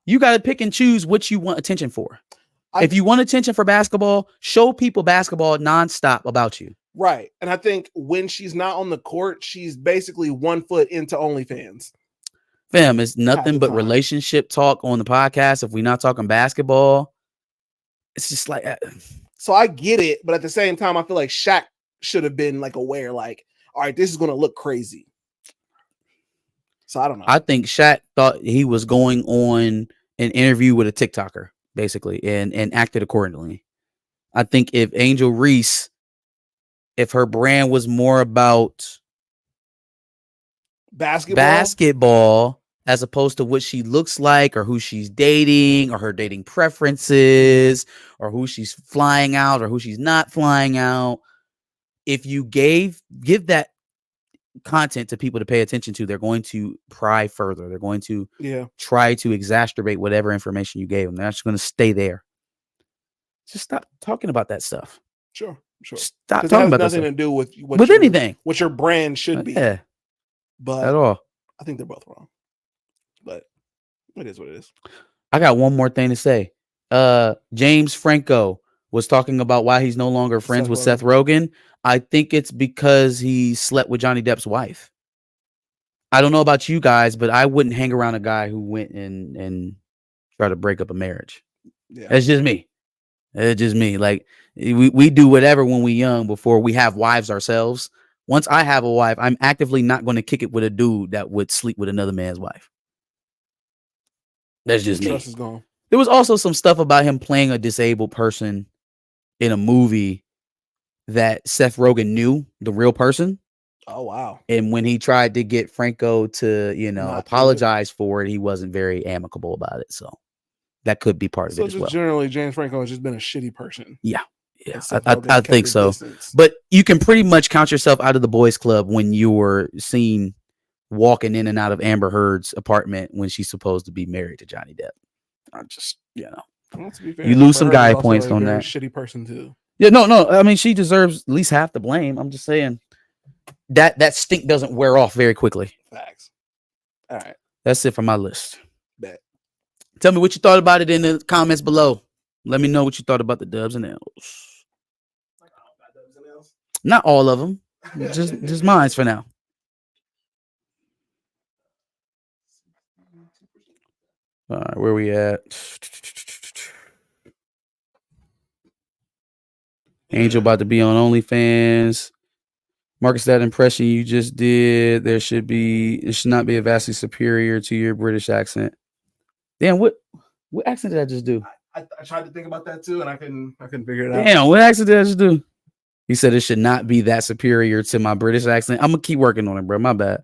A: You got to pick and choose what you want attention for. If you want attention for basketball, show people basketball nonstop about you.
B: Right. And I think when she's not on the court, she's basically 1 foot into OnlyFans.
A: Fam, it's nothing but relationship talk on the podcast. If we're not talking basketball, it's just like.
B: So I get it. But at the same time, I feel like Shaq should have been like aware, like, all right, this is going to look crazy. So I don't know.
A: I think Shaq thought he was going on an interview with a TikToker, basically, and acted accordingly. I think if Angel Reese, if her brand was more about basketball as opposed to what she looks like or who she's dating or her dating preferences or who she's flying out or who she's not flying out, if you give that content to people to pay attention to, they're going to pry further. They're going to try to exacerbate whatever information you gave them. They're not just going to stay there. Just stop talking about that stuff.
B: Sure.
A: Stop talking about that stuff.
B: Nothing to do with
A: anything.
B: What your brand should be.
A: Yeah.
B: But
A: at all.
B: I think they're both wrong. But it is what it is.
A: I got one more thing to say. James Franco was talking about why he's no longer friends with Seth Rogen. I think it's because he slept with Johnny Depp's wife. I don't know about you guys, but I wouldn't hang around a guy who went and tried to break up a marriage.
B: Yeah.
A: That's just me. It's just me. Like we do whatever when we're young before we have wives ourselves. Once I have a wife, I'm actively not going to kick it with a dude that would sleep with another man's wife. That's just me.
B: Trust is gone.
A: There was also some stuff about him playing a disabled person in a movie that Seth Rogen knew the real person.
B: Oh, wow.
A: And when he tried to get Franco to, apologize for it, he wasn't very amicable about it. So that could be part of it as well.
B: Generally, James Franco has just been a shitty person.
A: Yeah. I think so. Distance. But you can pretty much count yourself out of the boys club when you were seen walking in and out of Amber Heard's apartment when she's supposed to be married to Johnny Depp. I just,
B: Well, to be fair,
A: you lose some guy points on that.
B: Shitty person too.
A: Yeah, no. I mean, she deserves at least half the blame. I'm just saying that stink doesn't wear off very quickly.
B: Facts. All right.
A: That's it for my list.
B: Bet.
A: Tell me what you thought about it in the comments below. Let me know what you thought about the dubs and L's. Not all of them. just mine's for now. All right, where we at? Angel about to be on OnlyFans. Marcus, that impression you just did, it should not be a vastly superior to your British accent. Damn, what accent did I just do?
B: I tried to think about that too, and I couldn't figure it out.
A: Damn, what accent did I just do? He said it should not be that superior to my British accent. I'm gonna keep working on it, bro. My bad.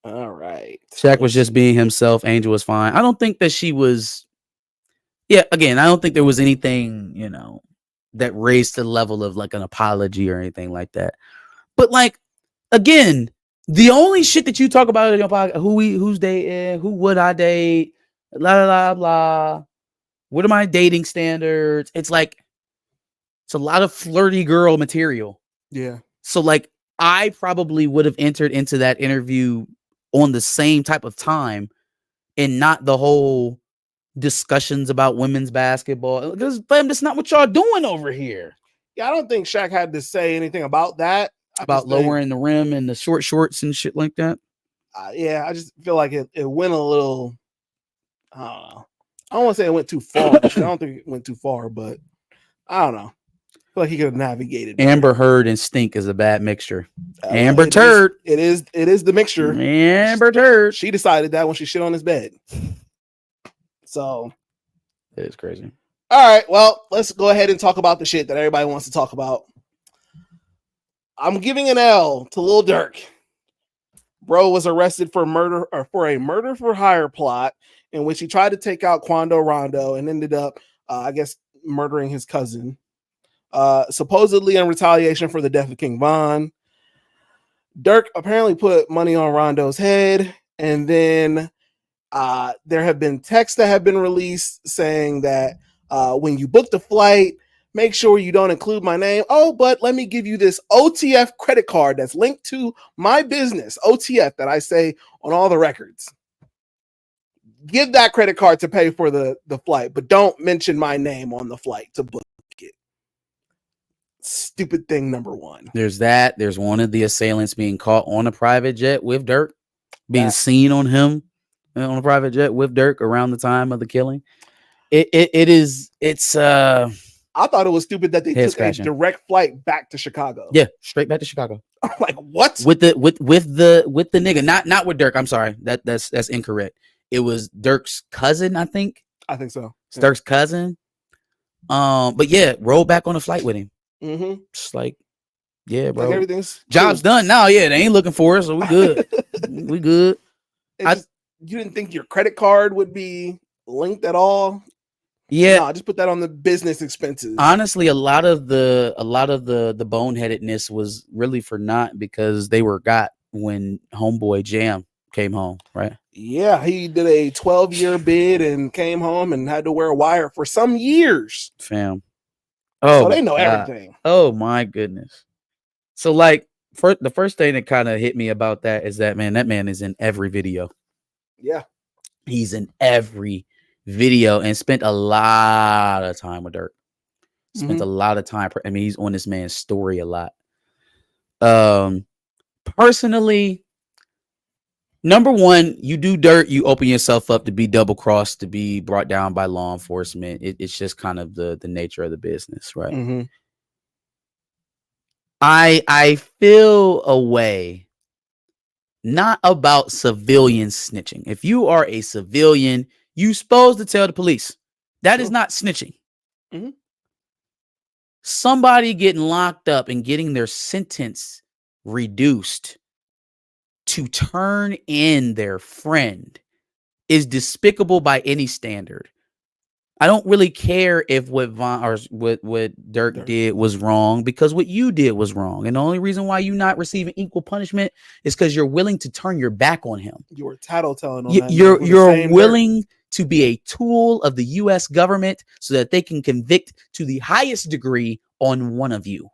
B: All right.
A: Shaq was just being himself. Angel was fine. I don't think that she was. Yeah, again, I don't think there was anything, that raised to the level of like an apology or anything like that. But like, again, the only shit that you talk about in your podcast, who's dating, who would I date, blah blah blah. What are my dating standards? It's like it's a lot of flirty girl material.
B: Yeah.
A: So like, I probably would have entered into that interview on the same type of time and not the whole discussions about women's basketball, because that's not what y'all doing over here.
B: Yeah, I don't think Shaq had to say anything about that.
A: About lowering the rim and the short shorts and shit like that.
B: Yeah, I just feel like it went a little. I don't know. I don't want to say it went too far. I don't think it went too far, but I don't know. I feel like he could have navigated.
A: Amber Heard and stink is a bad mixture. Amber Turd.
B: It is the mixture.
A: Amber Turd.
B: She decided that when she shit on his bed. So
A: It's crazy.
B: all right, well, let's go ahead and talk about the shit that everybody wants to talk about. I'm giving an L to Lil Durk. Bro was arrested for murder or for a murder for hire plot in which he tried to take out Quando Rondo and ended up, I guess, murdering his cousin. Supposedly in retaliation for the death of King Von. Durk apparently put money on Rondo's head, and then there have been texts that have been released saying that when you book the flight, make sure you don't include my name. Oh, but let me give you this OTF credit card that's linked to my business, OTF, that I say on all the records. Give that credit card to pay for the flight, but don't mention my name on the flight to book it. Stupid thing number one.
A: There's that. There's one of the assailants being caught on a private jet with Durk, being seen on him on a private jet with Durk around the time of the killing. It's
B: I thought it was stupid that they took
A: scratching.
B: a direct flight back to Chicago.
A: Yeah, straight back to Chicago.
B: I'm like, what?
A: With the nigga, not with Durk. I'm sorry, that's incorrect. It was Dirk's cousin, I think.
B: I think so.
A: It's Dirk's cousin. But yeah, roll back on the flight with him.
B: Mm-hmm.
A: Just like, yeah, bro.
B: Like everything's
A: job's done now. Yeah, they ain't looking for us, so we good. We good.
B: You didn't think your credit card would be linked at all?
A: Yeah,
B: no, just put that on the business expenses.
A: Honestly, a lot of the boneheadedness was really for naught because they were got when homeboy Jam came home, right?
B: Yeah, he did a 12-year bid and came home and had to wear a wire for some years.
A: Fam. Oh,
B: so they know everything.
A: Oh my goodness. So like, the first thing that kind of hit me about that is that man is in every video.
B: Yeah,
A: he's in every video and spent a lot of time with Durk. Spent a lot of time. I mean, he's on this man's story a lot. Personally, number one, you do Durk, you open yourself up to be double crossed, to be brought down by law enforcement. It's just kind of the nature of the business, right?
B: Mm-hmm.
A: I feel a way not about civilian snitching. If you are a civilian, you're supposed to tell the police. That is not snitching.
B: Mm-hmm.
A: Somebody getting locked up and getting their sentence reduced to turn in their friend is despicable by any standard. I don't really care if what Durk did was wrong, because what you did was wrong. And the only reason why you're not receiving equal punishment is because you're willing to turn your back on him.
B: You were tattletelling on that.
A: You're willing to be a tool of the U.S. government so that they can convict to the highest degree on one of you.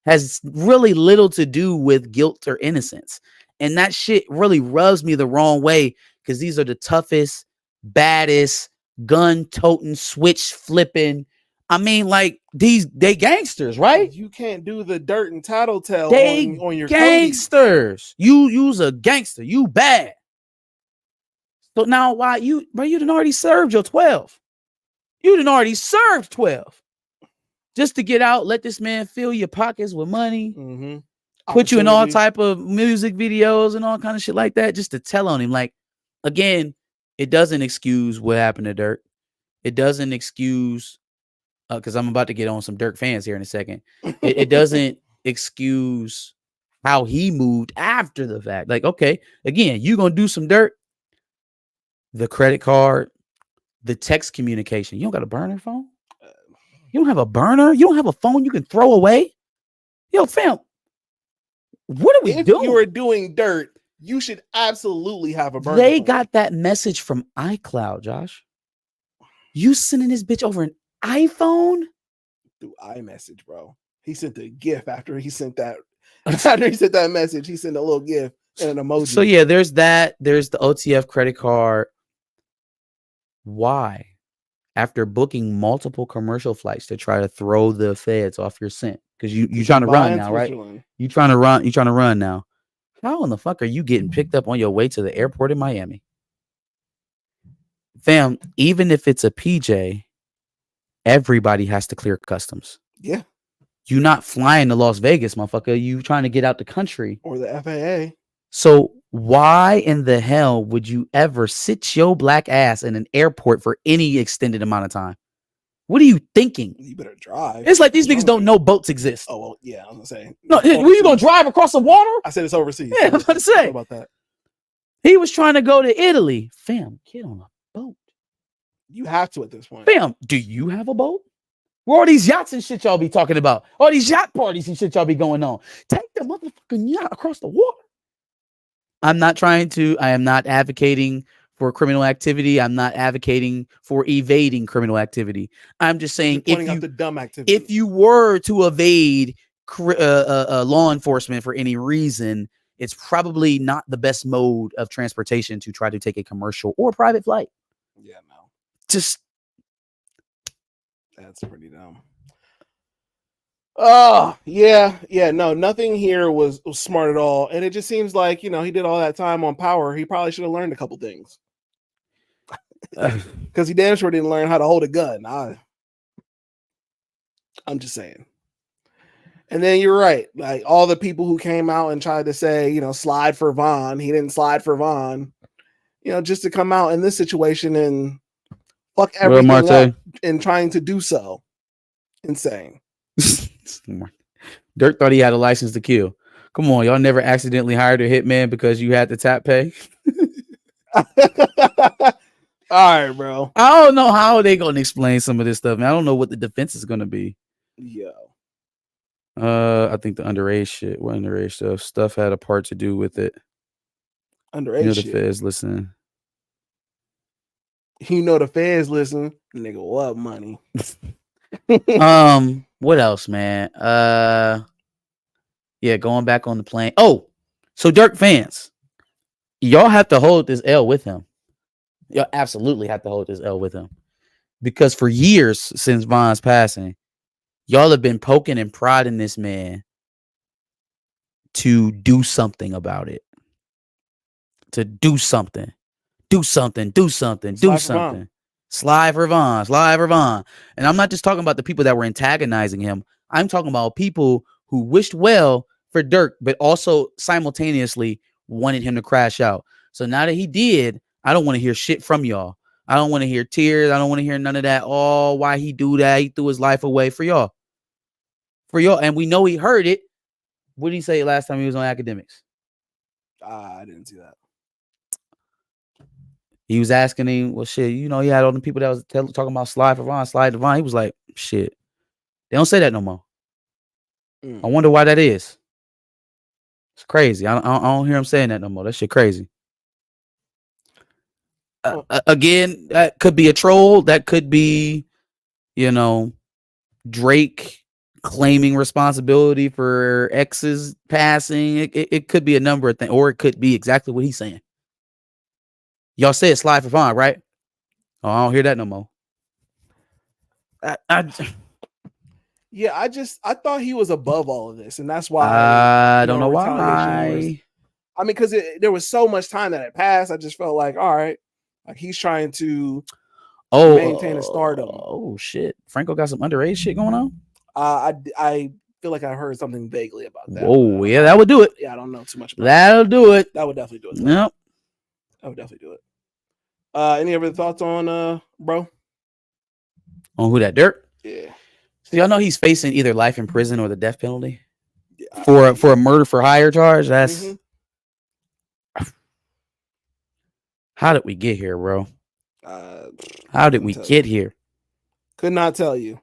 A: Has really little to do with guilt or innocence. And that shit really rubs me the wrong way, because these are the toughest, baddest, gun-toting, switch-flipping. I mean, like, they gangsters, right?
B: You can't do the dirt and tattletale on your
A: gangsters. You use a gangster. You bad. So now why you done already served your 12. You done already served 12. Just to get out, let this man fill your pockets with money.
B: Mm-hmm.
A: Put you in all type of music videos and all kind of shit like that, just to tell on him. Like, again, it doesn't excuse what happened to Durk. It doesn't excuse, because I'm about to get on some Durk fans here in a second. It doesn't excuse how he moved after the fact. Like, okay, again, you gonna do some Durk. The credit card, the text communication. You don't got a burner phone? You don't have a burner? You don't have a phone you can throw away? Yo, fam, what are we doing? If
B: you are doing dirt, you should absolutely have a burner.
A: They got that message from iCloud, Josh. You sending this bitch over an iPhone?
B: Through iMessage, bro. He sent a GIF after he sent that. After he sent that message, he sent a little GIF and an emoji.
A: So yeah, there's that. There's the OTF credit card. Why? After booking multiple commercial flights to try to throw the feds off your scent, because you trying to run now, right? You trying to run now. How in the fuck are you getting picked up on your way to the airport in Miami? Fam, even if it's a PJ, everybody has to clear customs.
B: Yeah.
A: You're not flying to Las Vegas, motherfucker. You trying to get out the country.
B: Or the FAA.
A: So Why in the hell would you ever sit your black ass in an airport for any extended amount of time? What are you thinking?
B: You better drive.
A: It's like these
B: What's
A: niggas
B: wrong
A: don't know boats exist.
B: Oh well, yeah, I was gonna say.
A: No, were you gonna drive across the water?
B: I said it's overseas.
A: Yeah, I was about to say.
B: What about that?
A: He was trying to go to Italy. Fam, get on a boat.
B: You have to at this point.
A: Fam, do you have a boat? Where all these yachts and shit y'all be talking about? All these yacht parties and shit y'all be going on. Take the motherfucking yacht across the water. I am not advocating for criminal activity. I'm not advocating for evading criminal activity. I'm just saying
B: pointing out the dumb activity.
A: If you were to evade law enforcement for any reason, it's probably not the best mode of transportation to try to take a commercial or private flight.
B: Yeah, no.
A: Just
B: that's pretty dumb. Oh, yeah. No, nothing here was smart at all. And it just seems like, he did all that time on Power. He probably should have learned a couple things. Because he damn sure didn't learn how to hold a gun. I'm just saying. And then you're right. Like all the people who came out and tried to say, slide for Vaughn. He didn't slide for Vaughn. Just to come out in this situation and fuck everything up and trying to do so. Insane.
A: Dirk thought he had a license to kill. Come on, y'all never accidentally hired a hitman because you had to tap pay.
B: All right, bro.
A: I don't know how they gonna explain some of this stuff, man. I don't know what the defense is gonna be.
B: Yo.
A: I think the underage shit. What underage stuff had a part to do with it.
B: Underage
A: the feds listen.
B: The feds listen. Nigga, what money?
A: What else, man? Yeah, going back on the plane. Oh, so Dirk fans, y'all have to hold this L with him. Y'all absolutely have to hold this L with him. Because for years since Vaughn's passing, y'all have been poking and prodding this man to do something about it. To do something. Do something. Slide for Vaughn. And I'm not just talking about the people that were antagonizing him. I'm talking about people who wished well for Dirk, but also simultaneously wanted him to crash out. So now that he did, I don't want to hear shit from y'all. I don't want to hear tears. I don't want to hear none of that. Oh, why he do that? He threw his life away for y'all. And we know he heard it. What did he say last time he was on Academics?
B: I didn't see that.
A: He was asking him, well, shit, he had all the people that was talking about slide to Vaughn. He was like, shit, they don't say that no more. I wonder why that is. It's crazy. I don't hear him saying that no more. That shit crazy. Again, that could be a troll. That could be, Drake claiming responsibility for X's passing. It could be a number of things, or it could be exactly what he's saying. Y'all said slide for Vaughn, right? Oh, I don't hear that no more.
B: Yeah, I thought he was above all of this, and that's why
A: I don't know why.
B: Because there was so much time that had passed. I just felt like, all right, like he's trying to maintain his stardom.
A: Oh shit, Franco got some underage shit going on.
B: I feel like I heard something vaguely about that.
A: Oh yeah, that would do it.
B: Yeah, I don't know too much about
A: That'll do it.
B: That would definitely do it.
A: Yep.
B: I would definitely do it. Any other thoughts on bro?
A: On who that Dirk?
B: Yeah.
A: So y'all know he's facing either life in prison or the death penalty for a murder for hire charge. That's how did we get here, bro? How did we get here?
B: Could not tell you.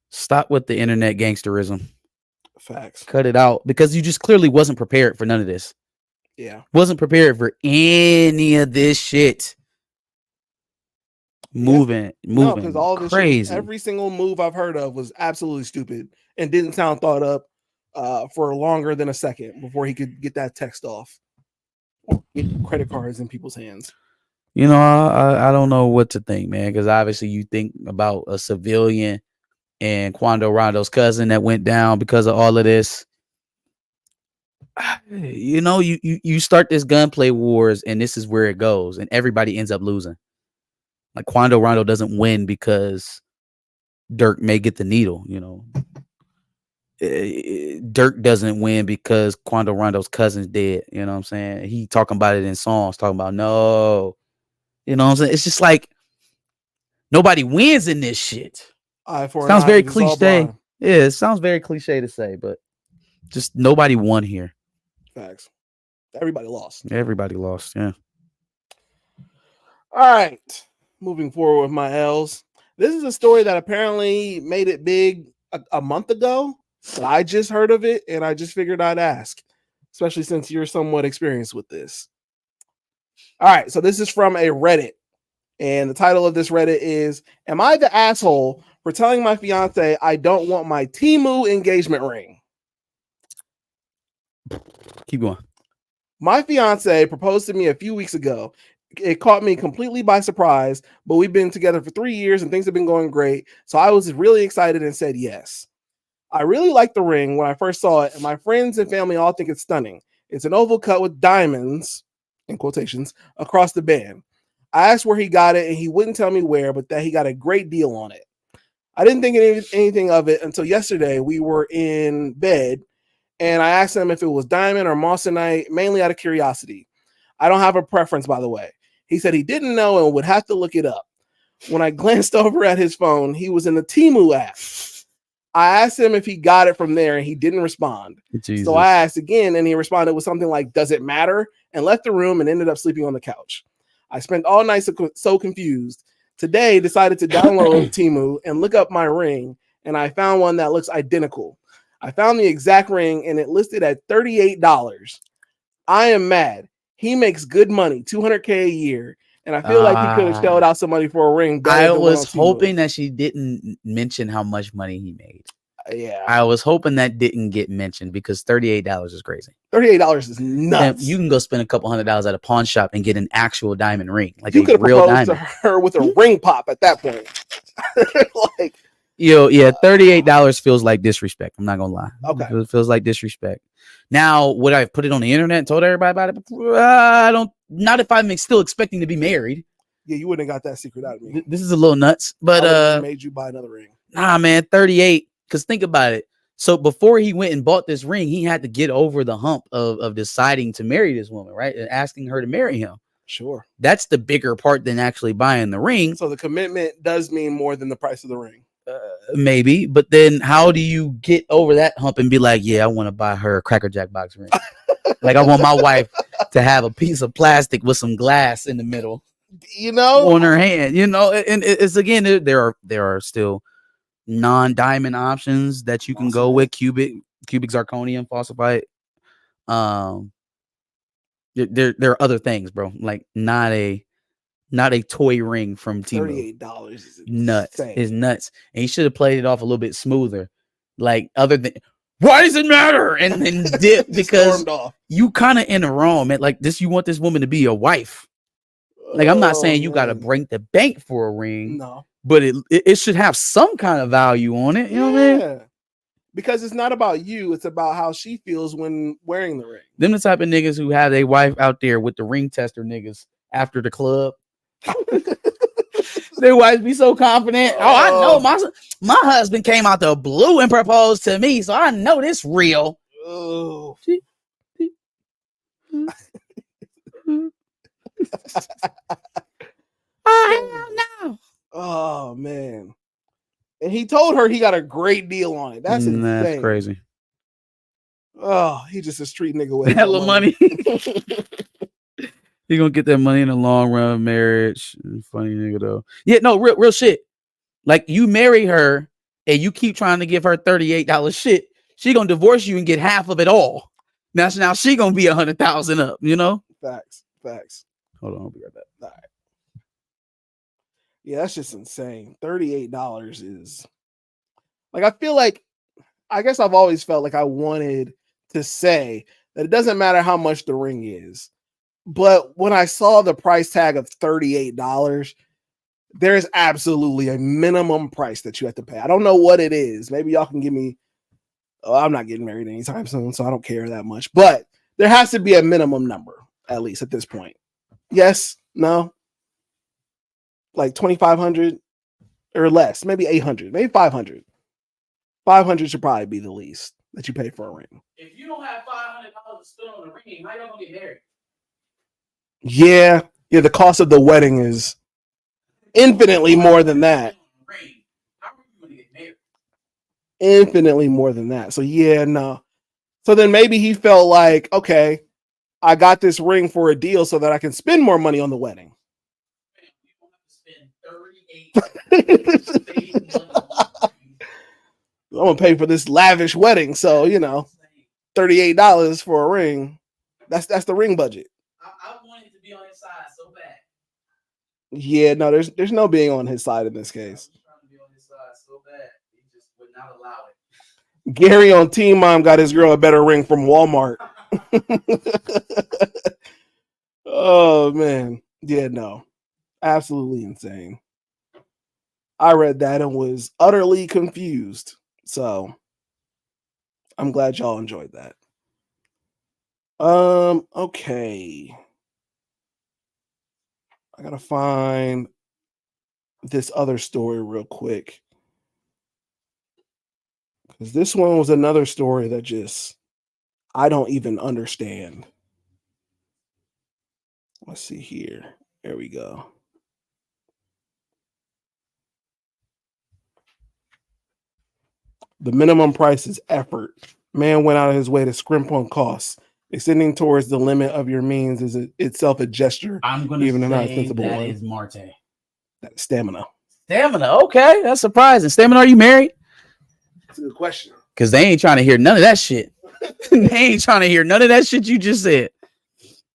A: Stop with the internet gangsterism.
B: Facts.
A: Cut it out, because you just clearly wasn't prepared for none of this.
B: Yeah.
A: Wasn't prepared for any of this shit. Moving
B: because all this
A: crazy.
B: Shit, every single move I've heard of was absolutely stupid and didn't sound thought up for longer than a second before he could get that text off or get credit cards in people's hands.
A: I don't know what to think, man, because obviously you think about a civilian and Quando Rondo's cousin that went down because of all of this. You start this gunplay wars, and this is where it goes, and everybody ends up losing. Like Quando Rondo doesn't win because Dirk may get the needle, Dirk doesn't win because Quando Rondo's cousin's dead. You know what I'm saying? He talking about it in songs, talking about no. You know what I'm saying? It's just like nobody wins in this shit.
B: Eye for an
A: Sounds
B: eye,
A: very
B: it's all
A: cliche.
B: blind.
A: Yeah, it sounds very cliche to say, but just nobody won here.
B: Facts. Everybody lost.
A: Everybody lost. Yeah.
B: All right. Moving forward with my L's. This is a story that apparently made it big a month ago. But I just heard of it and I just figured I'd ask, especially since you're somewhat experienced with this. All right. So this is from a Reddit. And the title of this Reddit is, "Am I the asshole for telling my fiance I don't want my Temu engagement ring?"
A: Keep going.
B: My fiance proposed to me a few weeks ago. It caught me completely by surprise, but we've been together for 3 years and things have been going great. So I was really excited and said yes. I really liked the ring when I first saw it, and my friends and family all think it's stunning. It's an oval cut with diamonds, in quotations, across the band. I asked where he got it, and he wouldn't tell me where, but that he got a great deal on it. I didn't think anything of it until yesterday. We were in bed, and I asked him if it was diamond or moissanite, mainly out of curiosity. I don't have a preference, by the way. He said he didn't know and would have to look it up. When I glanced over at his phone, he was in the Temu app. I asked him if he got it from there, and he didn't respond.
A: Jesus.
B: So I asked again, and he responded with something like, "Does it matter?" and left the room and ended up sleeping on the couch. I spent all night so confused. Today, decided to download Temu and look up my ring, and I found one that looks identical. I found the exact ring, and it listed at $38. I am mad. He makes good money, $200K a year, and I feel like he could have shelled out some money for a ring.
A: I was hoping that she didn't mention how much money he made.
B: Yeah,
A: I was hoping that didn't get mentioned because $38 is crazy.
B: $38 is nuts.
A: You can go spend a couple $100 at a pawn shop and get an actual diamond ring, like
B: you
A: a
B: could have
A: real
B: proposed
A: diamond.
B: to her with a ring pop at that point. Like,
A: yeah, $38 feels like disrespect. I'm not gonna lie.
B: Okay,
A: it feels like disrespect. Now, would I put it on the internet and told everybody about it? I don't. Not if I'm still expecting to be married.
B: Yeah, you wouldn't have got that secret out of me.
A: This is a little nuts, but
B: made you buy another ring.
A: Nah, man, 38. Because think about it. So before he went and bought this ring, he had to get over the hump of deciding to marry this woman, right? And asking her to marry him.
B: Sure.
A: That's the bigger part than actually buying the ring.
B: So the commitment does mean more than the price of the ring.
A: Maybe. But then how do you get over that hump and be like, yeah, I want to buy her a Cracker Jack box ring? Like, I want my wife to have a piece of plastic with some glass in the middle,
B: you know,
A: on her hand, you know, and it's again, there are still non-diamond options that you can go with, cubic zirconium, falsified. There are other things, bro, like not a toy ring from Temu.
B: $38 is
A: nuts. It's nuts. And he should have played it off a little bit smoother, like other than why does it matter and then dip because you kind of in the wrong, man. Like this, you want this woman to be your wife. Like, I'm not saying you got to break the bank for a ring.
B: No.
A: But it should have some kind of value on it. You know what I mean?
B: Because it's not about you. It's about how she feels when wearing the ring.
A: Them the type of niggas who have their wife out there with the ring tester niggas after the club. Their wives be so confident. Oh, I know my husband came out the blue and proposed to me, so I know this real.
B: Oh.
A: Oh, hell no.
B: Oh, man. And he told her he got a great deal on it. That's insane.
A: That's crazy.
B: Oh, he just a street nigga with
A: hella money. He gonna get that money in the long run of marriage. Funny nigga though. Yeah, no, real shit. Like, you marry her and you keep trying to give her $38 shit, she gonna divorce you and get half of it all. Now she gonna be 100,000 up, you know?
B: Facts.
A: Hold on, I'll be right back.
B: All right. Yeah, that's just insane. $38 is like, I feel like, I guess I've always felt like I wanted to say that it doesn't matter how much the ring is. But when I saw the price tag of $38, there's absolutely a minimum price that you have to pay. I don't know what it is. Maybe y'all can give me. Oh, I'm not getting married anytime soon, so I don't care that much. But there has to be a minimum number, at least at this point. Yes, no, like 2,500 or less, maybe 800, maybe 500. $500 should probably be the least that you pay for a ring.
A: If you don't have $500 to spend on a ring, how y'all gonna get married?
B: Yeah, the cost of the wedding is infinitely more than that.
A: How are you gonna get married?
B: Infinitely more than that. So yeah, no. So then maybe he felt like, okay, I got this ring for a deal so that I can spend more money on the wedding. I'm gonna pay for this lavish wedding, so $38 for a ring. That's the ring budget.
A: I wanted to be on his side so bad.
B: Yeah, no, there's no being on his side in this case.
A: I was trying to be on his side so bad, he just would not allow it.
B: Gary on Team Mom got his girl a better ring from Walmart. Oh man, yeah, no, absolutely insane. I read that and was utterly confused. So I'm glad y'all enjoyed that. Okay. I gotta find this other story real quick. Because this one was another story that just I don't even understand. Let's see here. There we go. The minimum price is effort. Man went out of his way to scrimp on costs. Extending towards the limit of your means is itself a gesture.
A: I'm gonna
B: even
A: say that is Marte.
B: That's stamina.
A: Stamina, okay, that's surprising. Stamina, are you married?
B: That's a good question.
A: Because they ain't trying to hear none of that shit. They ain't trying to hear none of that shit you just said.
B: Just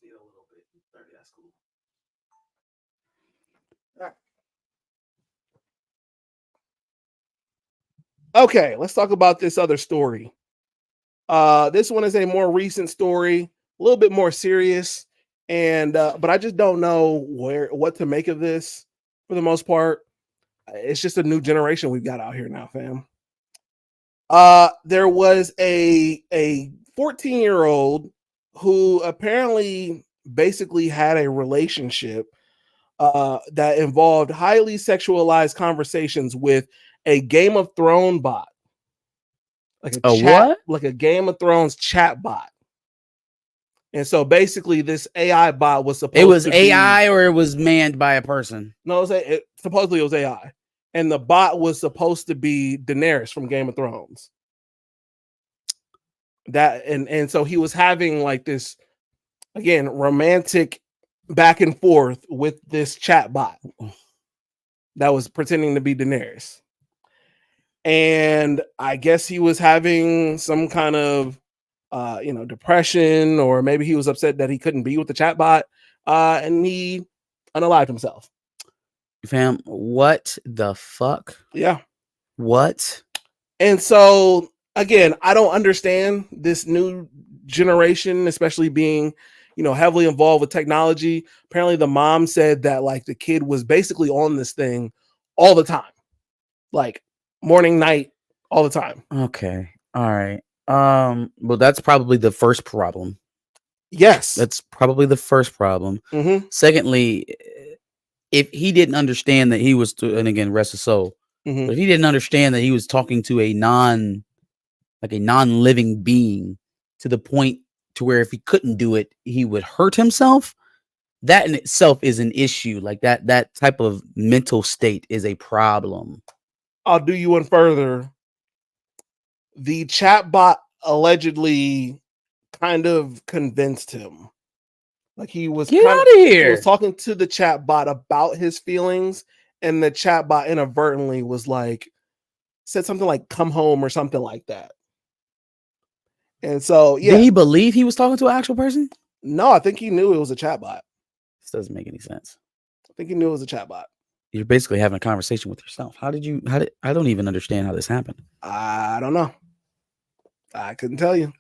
B: need a little bit. 30, that's cool. Okay, let's talk about this other story. This one is a more recent story, a little bit more serious, and but I just don't know what to make of this for the most part. It's just a new generation we've got out here now, fam. There was a 14-year-old who apparently basically had a relationship that involved highly sexualized conversations with a Game of Thrones bot. Like a Game of Thrones chat bot. And so basically this AI bot was supposed to
A: It was AI or it was manned by a person?
B: No, supposedly it was AI. And the bot was supposed to be Daenerys from Game of Thrones. And so he was having like this, again, romantic back and forth with this chat bot that was pretending to be Daenerys. And I guess he was having some kind of depression, or maybe he was upset that he couldn't be with the chatbot, and he unalived himself.
A: Fam, what the fuck?
B: Yeah.
A: What?
B: And so again, I don't understand this new generation, especially being, heavily involved with technology. Apparently the mom said that like the kid was basically on this thing all the time, like morning, night, all the time.
A: Okay. All right. Well, that's probably the first problem.
B: Yes.
A: That's probably the first problem.
B: Mm-hmm.
A: Secondly, if he didn't understand that he was, and again, rest his soul,
B: Mm-hmm.
A: but if he didn't understand that he was talking to a non-living being to the point to where if he couldn't do it, he would hurt himself, that in itself is an issue. Like that type of mental state is a problem.
B: I'll do you one further. The chatbot allegedly kind of convinced him. Like he was
A: Get out of here.
B: He was talking to the chatbot about his feelings, and the chatbot inadvertently was like, said something like "come home" or something like that. And so, yeah.
A: Did he believe he was talking to an actual person?
B: No, I think he knew it was a chatbot.
A: This doesn't make any sense.
B: I think he knew it was a chatbot.
A: You're basically having a conversation with yourself. I don't even understand how this happened.
B: I don't know. I couldn't tell you.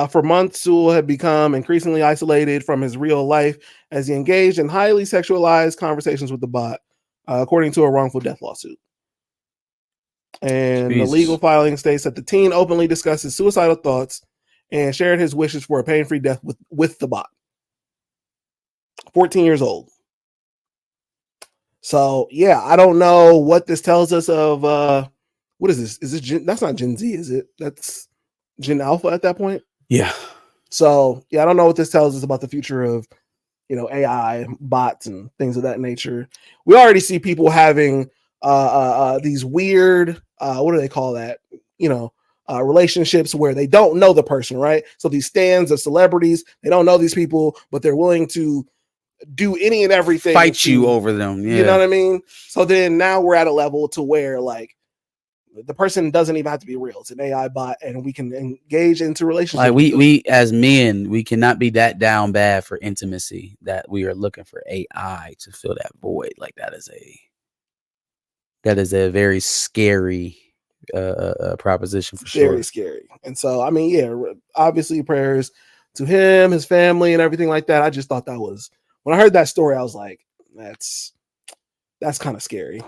B: For months, Sewell had become increasingly isolated from his real life as he engaged in highly sexualized conversations with the bot, according to a wrongful death lawsuit. And the legal filing states that the teen openly discussed his suicidal thoughts and shared his wishes for a pain-free death with the bot. 14 years old. So yeah, I don't know what this tells us of what is this? Is this Gen, that's not Gen Z, is it? That's Gen Alpha at that point.
A: Yeah.
B: So yeah, I don't know what this tells us about the future of AI bots and things of that nature. We already see people having these weird what do they call that? Relationships where they don't know the person, right? So these stands of celebrities, they don't know these people, but they're willing to do any and everything,
A: Fight you over them. Yeah.
B: You know what I mean? So then now we're at a level to where like the person doesn't even have to be real. It's an AI bot, and we can engage into relationships.
A: Like we as men, we cannot be that down bad for intimacy that we are looking for AI to fill that void. Like that is a very scary proposition for sure.
B: Very scary. And so, I mean, yeah, obviously prayers to him, his family, and everything like that. I just thought that was, when I heard that story, I was like, that's kind of scary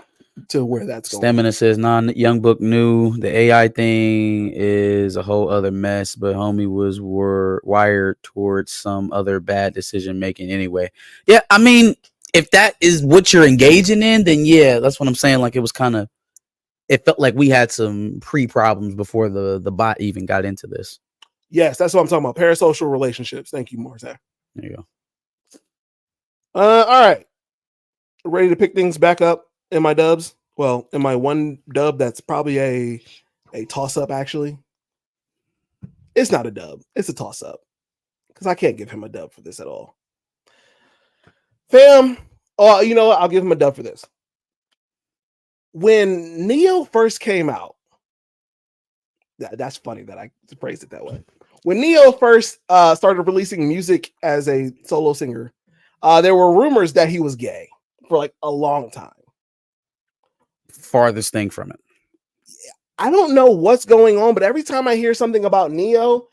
B: to where that's going.
A: Stamina says, Young Book knew the AI thing is a whole other mess, but homie was wired towards some other bad decision making anyway. Yeah, I mean, if that is what you're engaging in, then yeah, that's what I'm saying. Like it felt like we had some pre-problems before the bot even got into this.
B: Yes, that's what I'm talking about. Parasocial relationships. Thank you, Morzak.
A: There you go.
B: All right. Ready to pick things back up in my dubs? Well, in my one dub that's probably a toss-up, actually. It's not a dub. It's a toss-up. Because I can't give him a dub for this at all. Fam, you know what? I'll give him a dub for this. When Neo first came out, that's funny that I phrased it that way. When Neo first started releasing music as a solo singer, there were rumors that he was gay for like a long time.
A: Farthest thing from it.
B: I don't know what's going on, but every time I hear something about Neo,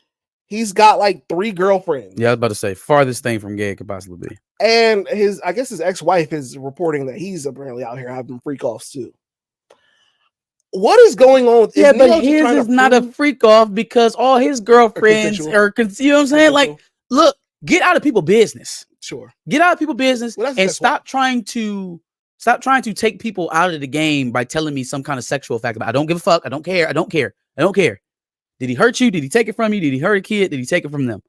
B: he's got like 3 girlfriends.
A: Yeah, I was about to say farthest thing from gay it could possibly be.
B: And his ex-wife is reporting that he's apparently out here having freak offs too. What is going on?
A: Yeah, but his is not a freak off because all his girlfriends are, you know what I'm saying? Like, look, get out of people's business.
B: Sure.
A: Get out of people's business and stop trying to take people out of the game by telling me some kind of sexual fact about, I don't give a fuck. I don't care. I don't care. I don't care. Did he hurt you? Did he take it from you? Did he hurt a kid? Did he take it from them?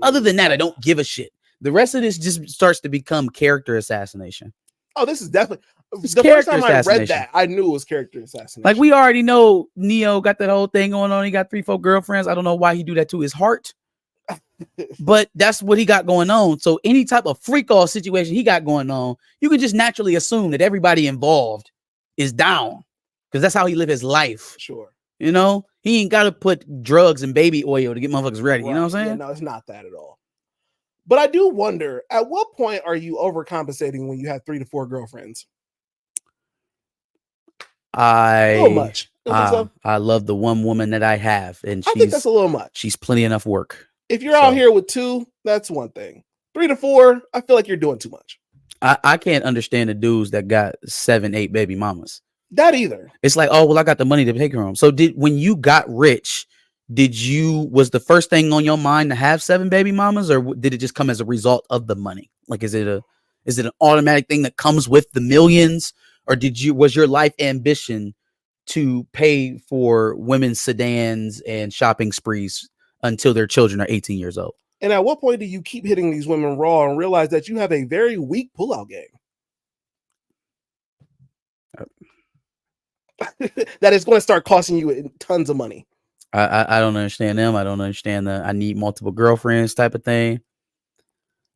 A: Other than that, I don't give a shit. The rest of this just starts to become character assassination.
B: Oh, this is definitely the first time I read that, I knew it was character assassination.
A: Like, we already know Neo got that whole thing going on. He got 3-4 girlfriends. I don't know why he do that to his heart, but that's what he got going on. So any type of freak off situation he got going on, you could just naturally assume that everybody involved is down because that's how he live his life.
B: Sure.
A: You know, he ain't got to put drugs and baby oil to get motherfuckers ready. Right. You know what I'm saying?
B: Yeah, no, it's not that at all. But I do wonder, at what point are you overcompensating when you have 3 to 4 girlfriends? A little much.
A: I love the one woman that I have, and
B: I think that's a little much.
A: She's plenty enough work.
B: If you're out here with 2, that's one thing. 3 to 4, I feel like you're doing too much.
A: I can't understand the dudes that got 7, 8 baby mamas.
B: That either.
A: It's like, oh well, I got the money to take her home. So when you got rich, was the first thing on your mind to have 7 baby mamas, or did it just come as a result of the money? Like, is it an automatic thing that comes with the millions, or was your life ambition to pay for women's sedans and shopping sprees until their children are 18 years old?
B: And at what point do you keep hitting these women raw and realize that you have a very weak pullout game? That is going to start costing you tons of money.
A: I don't understand them. I don't understand I need multiple girlfriends type of thing.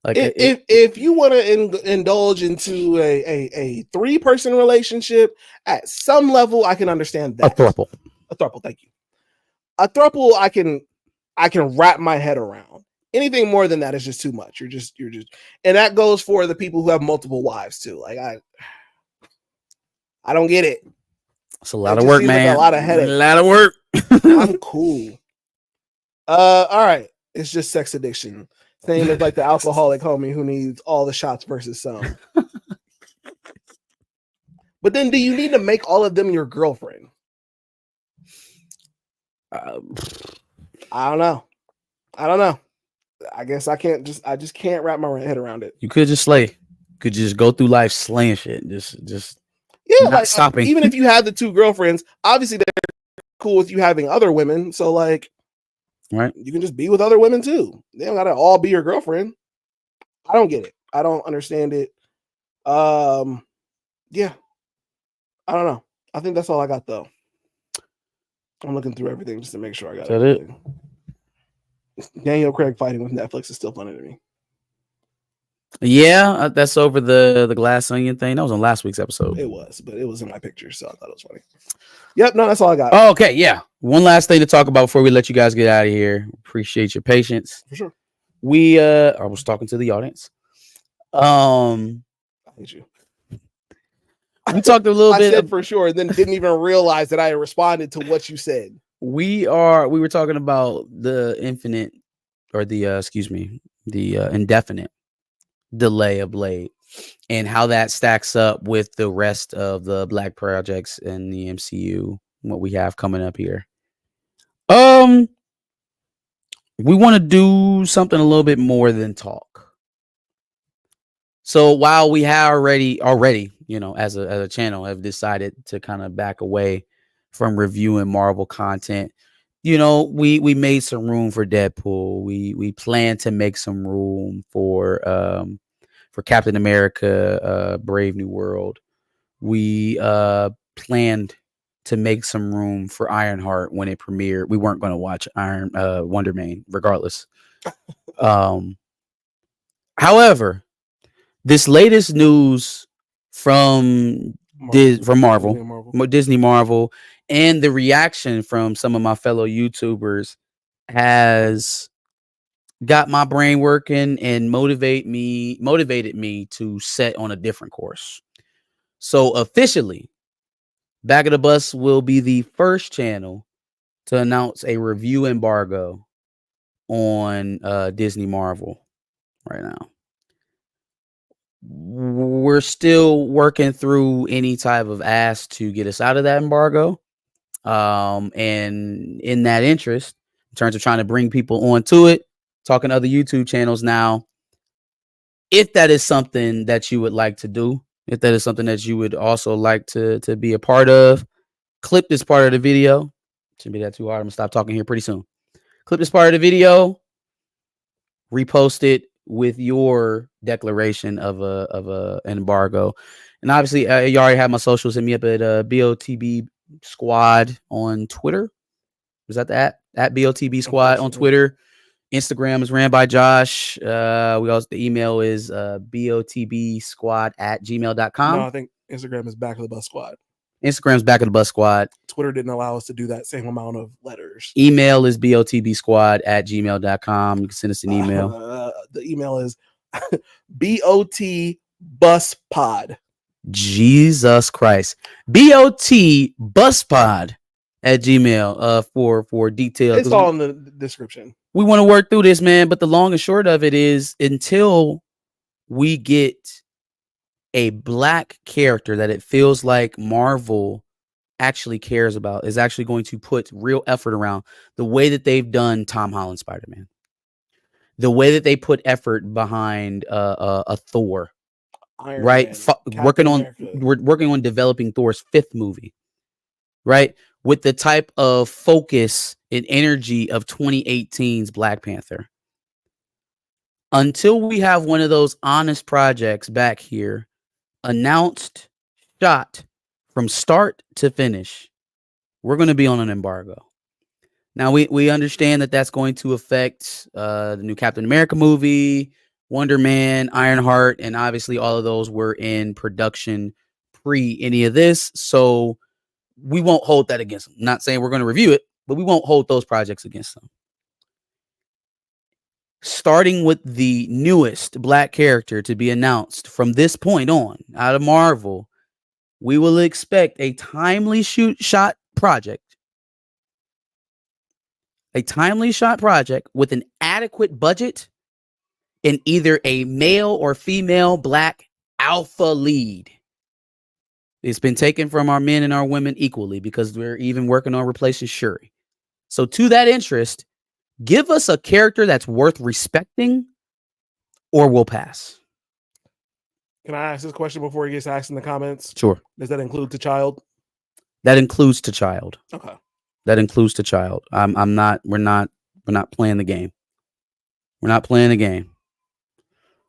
A: Like,
B: if you want to indulge into a 3-person relationship at some level, I can understand that.
A: A throuple,
B: thank you. A throuple, I can wrap my head around. Anything more than that is just too much. You're just, and that goes for the people who have multiple wives too. Like, I don't get it.
A: It's a lot of work, man.
B: Like a lot of headache.
A: A lot of work.
B: I'm cool. All right. It's just sex addiction. Same as like the alcoholic homie who needs all the shots versus some. But then, do you need to make all of them your girlfriend? I don't know. I guess I just can't wrap my head around it.
A: You could just slay. could just go through life slaying shit, just
B: Yeah,
A: not stopping.
B: even if you have the 2 girlfriends, obviously they're cool with you having other women. So like,
A: right?
B: you can just be with other women too. They don't gotta all be your girlfriend. I don't get it. I don't understand it. Yeah, I don't know. I think that's all I got though. I'm looking through everything just to make sure I got everything. Daniel Craig fighting with Netflix is still funny to me.
A: Yeah, that's over the glass onion thing. That was on last week's episode.
B: It was, but it was in my picture, so I thought it was funny. Yep, no, that's all I got.
A: Oh, okay, yeah. One last thing to talk about before we let you guys get out of here. Appreciate your patience.
B: For sure.
A: I was talking to the audience.
B: I hate you.
A: We talked a little bit.
B: I said for sure, and then didn't even realize that I had responded to what you said.
A: We were talking about the infinite, or the indefinite delay of Blade, and how that stacks up with the rest of the Black projects in the MCU. What we have coming up here. We want to do something a little bit more than talk. So while we have already, as a channel, have decided to kind of back away from reviewing Marvel content, we made some room for Deadpool. We plan to make some room for Captain America, Brave New World. We planned to make some room for Ironheart when it premiered. We weren't going to watch Wonder Man regardless. However, this latest news from Disney Marvel, and the reaction from some of my fellow YouTubers has got my brain working and motivated me to set on a different course. So officially, Back of the Bus will be the first channel to announce a review embargo on Disney Marvel right now. We're still working through any type of ask to get us out of that embargo. And in that interest, in terms of trying to bring people onto it, talking to other YouTube channels now, if that is something that you would like to do, if that is something that you would also like to be a part of, clip this part of the video. Shouldn't be that too hard. I'm gonna stop talking here pretty soon. Clip this part of the video, repost it with your declaration of an embargo. And obviously, you already have my socials. Hit me up at BOTB Squad on Twitter. Is that the at BOTB Squad on Twitter? Instagram is ran by Josh. The email is botbsquad@gmail.com.
B: No, I think Instagram is Back of the Bus Squad.
A: Instagram's Back of the Bus Squad.
B: Twitter didn't allow us to do that same amount of letters.
A: Email is botbsquad@gmail.com. You can send us an email.
B: The email is botbuspod.
A: Jesus Christ. botbuspod@gmail for details.
B: It's all in the description.
A: We want to work through this, man, but the long and short of it is, until we get a Black character that it feels like Marvel actually cares about, is actually going to put real effort around, the way that they've done Tom Holland Spider-Man, the way that they put effort behind a Thor,
B: Iron
A: right?
B: Man,
A: We're working on developing Thor's 5th movie, right? With the type of focus and energy of 2018's Black Panther. Until we have one of those honest projects back here, announced, shot from start to finish, we're going to be on an embargo. Now, we understand that that's going to affect the new Captain America movie, Wonder Man, Ironheart, and obviously all of those were in production pre any of this. So we won't hold that against them. Not saying we're going to review it, but we won't hold those projects against them. Starting with the newest Black character to be announced from this point on out of Marvel, we will expect a timely shot project with an adequate budget and either a male or female Black alpha lead. It's been taken from our men and our women equally, because we're even working on replacing Shuri. So to that interest, give us a character that's worth respecting, or we'll pass.
B: Can I ask this question before it gets asked in the comments?
A: Sure.
B: Does that include the child?
A: That includes to child.
B: Okay.
A: That includes to child. I'm not. We're not playing the game. We're not playing the game.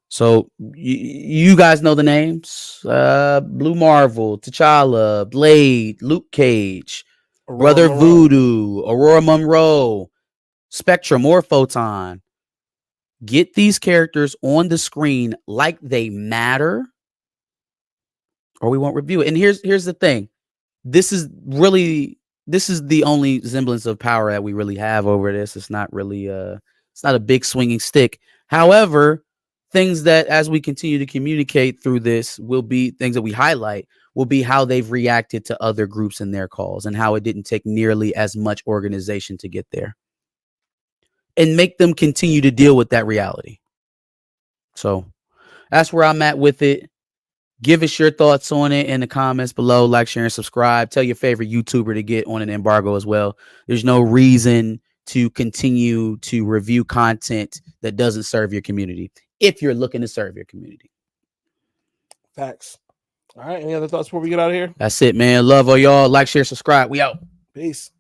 A: So you guys know the names: Blue Marvel, T'Challa, Blade, Luke Cage, Brother Voodoo, Aurora Monroe, Spectrum or Photon. Get these characters on the screen like they matter, or we won't review it. And here's the thing. This is the only semblance of power that we really have over this. It's not really it's not a big swinging stick. However, things that as we continue to communicate through this will be things that we highlight will be how they've reacted to other groups in their calls and how it didn't take nearly as much organization to get there. And make them continue to deal with that reality. So that's where I'm at with it. Give us your thoughts on it in the comments below. Like, share, and subscribe. Tell your favorite YouTuber to get on an embargo as well. There's no reason to continue to review content that doesn't serve your community if you're looking to serve your community.
B: Facts. All right. Any other thoughts before we get out of here?
A: That's it, man. Love all y'all. Like, share, subscribe. We out.
B: Peace.